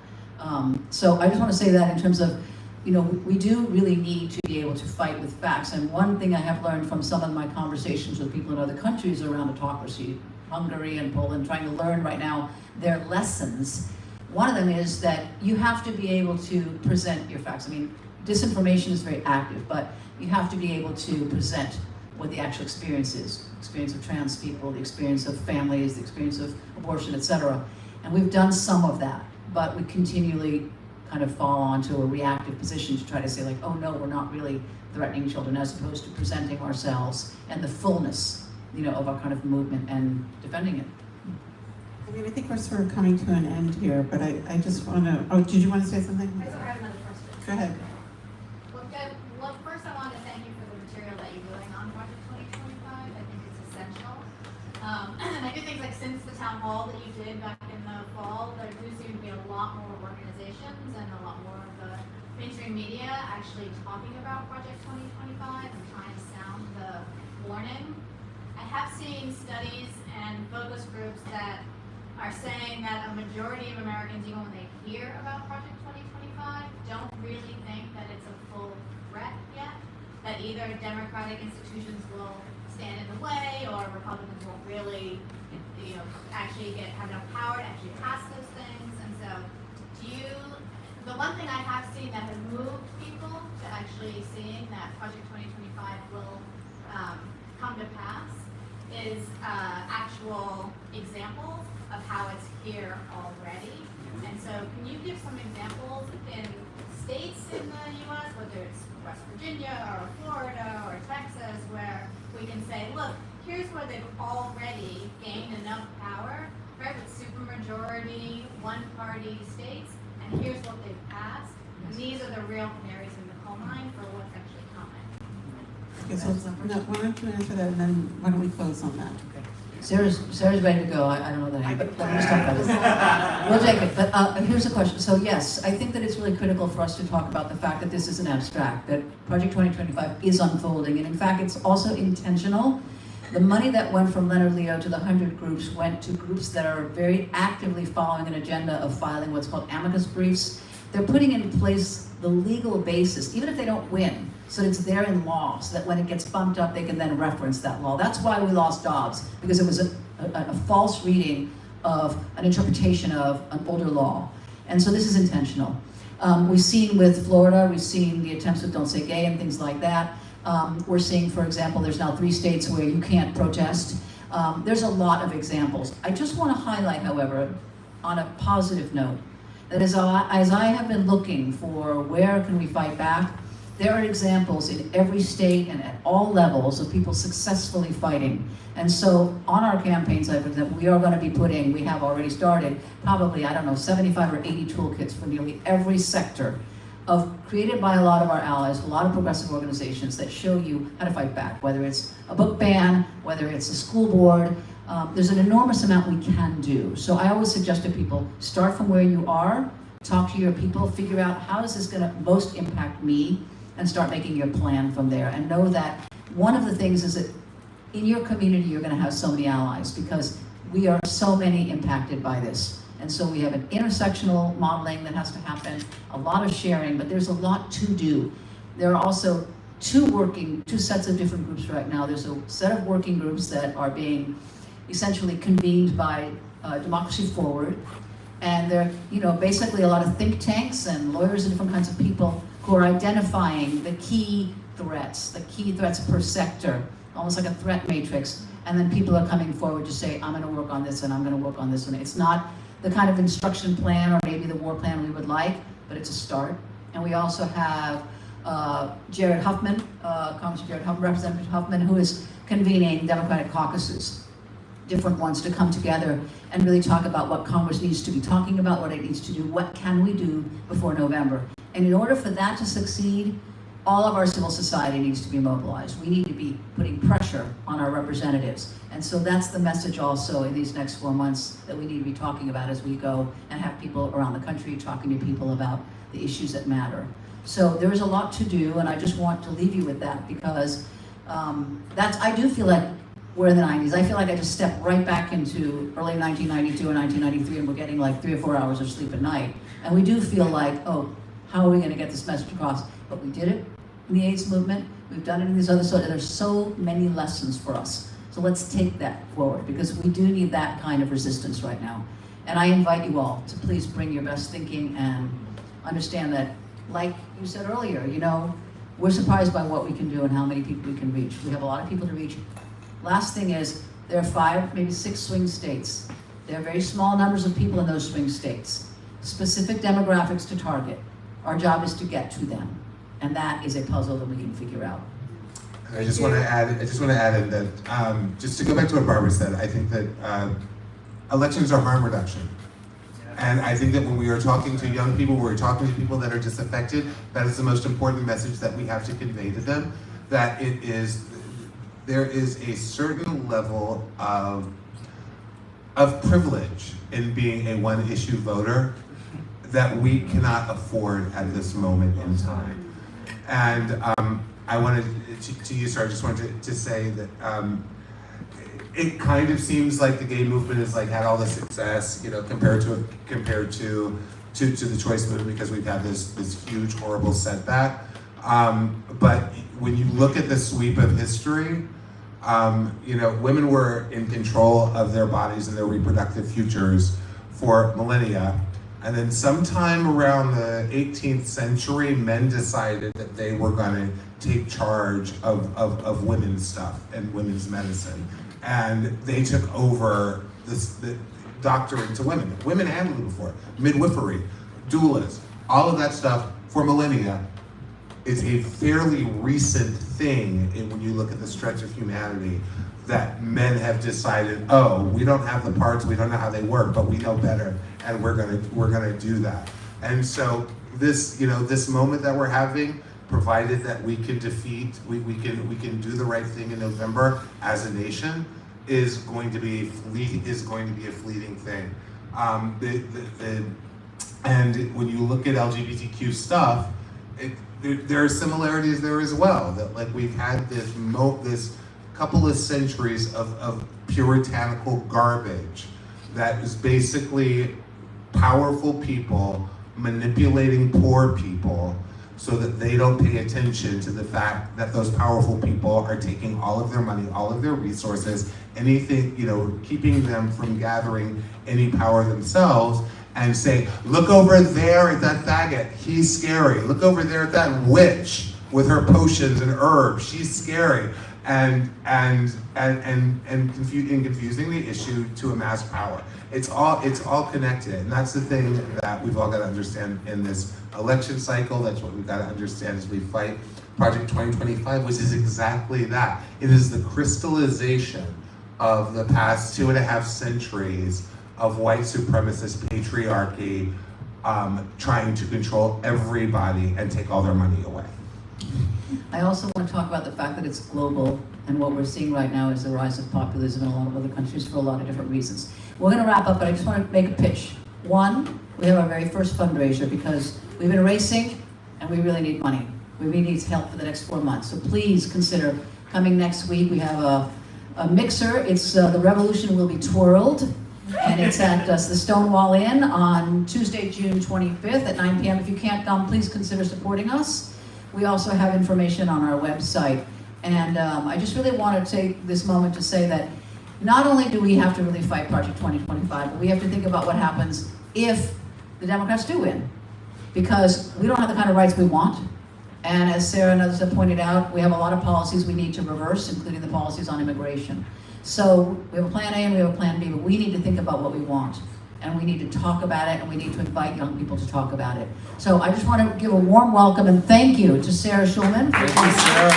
So I just want to say that in terms of, you know, we do really need to be able to fight with facts. And one thing I have learned from some of my conversations with people in other countries around autocracy, Hungary and Poland, trying to learn right now their lessons. One of them is that you have to be able to present your facts. I mean, disinformation is very active, but you have to be able to present what the actual experience is. Experience of trans people, the experience of families, the experience of abortion, etc. And we've done some of that, but we continually kind of fall onto a reactive position to try to say like, oh no, we're not really threatening children, as opposed to presenting ourselves and the fullness, you know, of our kind of movement and defending it. I mean, I think we're sort of coming to an end here, but I just want to, oh, did you want to say something? I still have another question. Go ahead. Well, first I want to thank you for the material that you're doing on Project 2025. I think it's essential. And I do think like since the town hall that you did back in the fall, there do seem to be a lot more organizations and a lot more of the mainstream media actually talking about Project 2025 and trying to sound the warning. I have seen studies and focus groups that are saying that a majority of Americans, even when they hear about Project 2025, don't really think that it's a full threat yet, that either democratic institutions will stand in the way or Republicans won't really, you know, actually have enough power to actually pass those things. And so the one thing I have seen that has moved people to actually seeing that Project 2025 will come to pass is actual examples of how it's here already. And so can you give some examples in states in the US, whether it's West Virginia or Florida or Texas, where we can say, look, here's where they've already gained enough power, right, with supermajority, one-party states, and here's what they've passed. And these are the real canaries in the coal mine for what's actually coming. Okay, so why don't you answer that, and then why don't we close on that? Sarah's ready to go. I don't know that name, but let's talk about this. We'll take it. But here's the question. So yes, I think that it's really critical for us to talk about the fact that this isn't abstract, that Project 2025 is unfolding, and in fact, it's also intentional. The money that went from Leonard Leo to the 100 groups went to groups that are very actively following an agenda of filing what's called amicus briefs. They're putting in place the legal basis, even if they don't win, so it's there in law, so that when it gets bumped up, they can then reference that law. That's why we lost Dobbs, because it was a false reading of an interpretation of an older law. And so this is intentional. We've seen with Florida, we've seen the attempts with Don't Say Gay and things like that. We're seeing, for example, there's now 3 states where you can't protest. There's a lot of examples. I just want to highlight, however, on a positive note, that as I have been looking for where can we fight back, there are examples in every state and at all levels of people successfully fighting. And so on our campaigns, we are going to be putting, we have already started, probably, I don't know, 75 or 80 toolkits for nearly every sector created by a lot of our allies, a lot of progressive organizations that show you how to fight back, whether it's a book ban, whether it's a school board. There's an enormous amount we can do. So I always suggest to people, start from where you are, talk to your people, figure out how is this going to most impact me, and start making your plan from there. And know that one of the things is that in your community, you're going to have so many allies, because we are so many impacted by this. And so we have an intersectional modeling that has to happen, a lot of sharing, but there's a lot to do. There are also two sets of different groups right now. There's a set of working groups that are being essentially convened by Democracy Forward. And they're, basically a lot of think tanks and lawyers and different kinds of people who are identifying the key threats per sector almost like a threat matrix, and then people are coming forward to say, I'm gonna work on this and I'm gonna work on this one. It's not the kind of instruction plan or maybe the war plan we would like, but it's a start. And we also have Jared Huffman, Congressman Jared Huffman, Representative Huffman, who is convening Democratic caucuses, different ones, to come together and really talk about what Congress needs to be talking about, what it needs to do, what can we do before November. And in order for that to succeed, all of our civil society needs to be mobilized. We need to be putting pressure on our representatives. And so that's the message also in these next 4 months that we need to be talking about as we go and have people around the country talking to people about the issues that matter. So there is a lot to do, and I just want to leave you with that because I do feel like we're in the 90s. I feel like I just stepped right back into early 1992 or 1993 and we're getting like 3 or 4 hours of sleep at night. And we do feel like, oh, how are we gonna get this message across? But we did it in the AIDS movement. We've done it in these other, so there's so many lessons for us. So let's take that forward because we do need that kind of resistance right now. And I invite you all to please bring your best thinking and understand that, like you said earlier, you know, we're surprised by what we can do and how many people we can reach. We have a lot of people to reach. Last thing is, there are 5, maybe 6 swing states. There are very small numbers of people in those swing states. Specific demographics to target. Our job is to get to them. And that is a puzzle that we can figure out. I just want to add in that, just to go back to what Barbara said, I think that elections are harm reduction. And I think that when we are talking to young people, we're talking to people that are disaffected, that is the most important message that we have to convey to them, that there is a certain level of privilege in being a one-issue voter that we cannot afford at this moment in time. And I wanted to use her, I just wanted to say that it kind of seems like the gay movement has like had all the success, you know, compared to the choice movement because we've had this huge horrible setback. But when you look at the sweep of history, you know, women were in control of their bodies and their reproductive futures for millennia. And then sometime around the 18th century, men decided that they were going to take charge of women's stuff and women's medicine. And they took over the doctoring to women. Women handled it before. Midwifery, doulas, all of that stuff for millennia is a fairly recent thing when you look at the stretch of humanity that men have decided, oh, we don't have the parts, we don't know how they work, but we know better, and we're gonna do that. And so this, you know, this moment that we're having, provided that we can we can do the right thing in November as a nation, is going to be a fleeting thing. And when you look at LGBTQ stuff, there are similarities there as well. That like we've had this couple of centuries of puritanical garbage that is basically powerful people manipulating poor people so that they don't pay attention to the fact that those powerful people are taking all of their money, all of their resources, anything, you know, keeping them from gathering any power themselves, and say, look over there at that faggot, he's scary. Look over there at that witch with her potions and herbs, she's scary. And confusing the issue to amass power. It's all connected, and that's the thing that we've all got to understand in this election cycle. That's what we've got to understand as we fight Project 2025, which is exactly that. It is the crystallization of the past 2.5 centuries of white supremacist patriarchy trying to control everybody and take all their money away. I also want to talk about the fact that it's global, and what we're seeing right now is the rise of populism in a lot of other countries for a lot of different reasons. We're going to wrap up, but I just want to make a pitch. One, we have our very first fundraiser because we've been racing and we really need money. We really need help for the next 4 months. So please consider coming next week. We have a mixer. It's The Revolution Will Be Twirled, and it's at the Stonewall Inn on Tuesday, June 25th at 9 p.m. If you can't come, please consider supporting us. We also have information on our website. And I just really want to take this moment to say that not only do we have to really fight Project 2025, but we have to think about what happens if the Democrats do win. Because we don't have the kind of rights we want. And as Sarah and others have pointed out, we have a lot of policies we need to reverse, including the policies on immigration. So we have a plan A and we have a plan B, but we need to think about what we want. And we need to talk about it, and we need to invite young people to talk about it. So I just want to give a warm welcome and thank you to Sarah Schulman. Thank you, Sarah.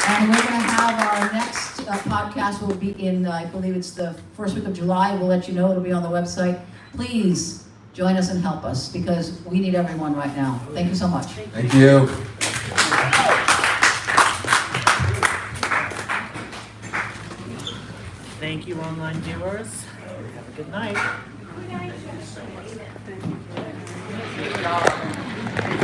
And we're going to have our next podcast will be in, I believe it's the first week of July. We'll let you know. It'll be on the website. Please join us and help us, because we need everyone right now. Thank you so much. Thank you. Thank you, online viewers. Have a good night. Good night.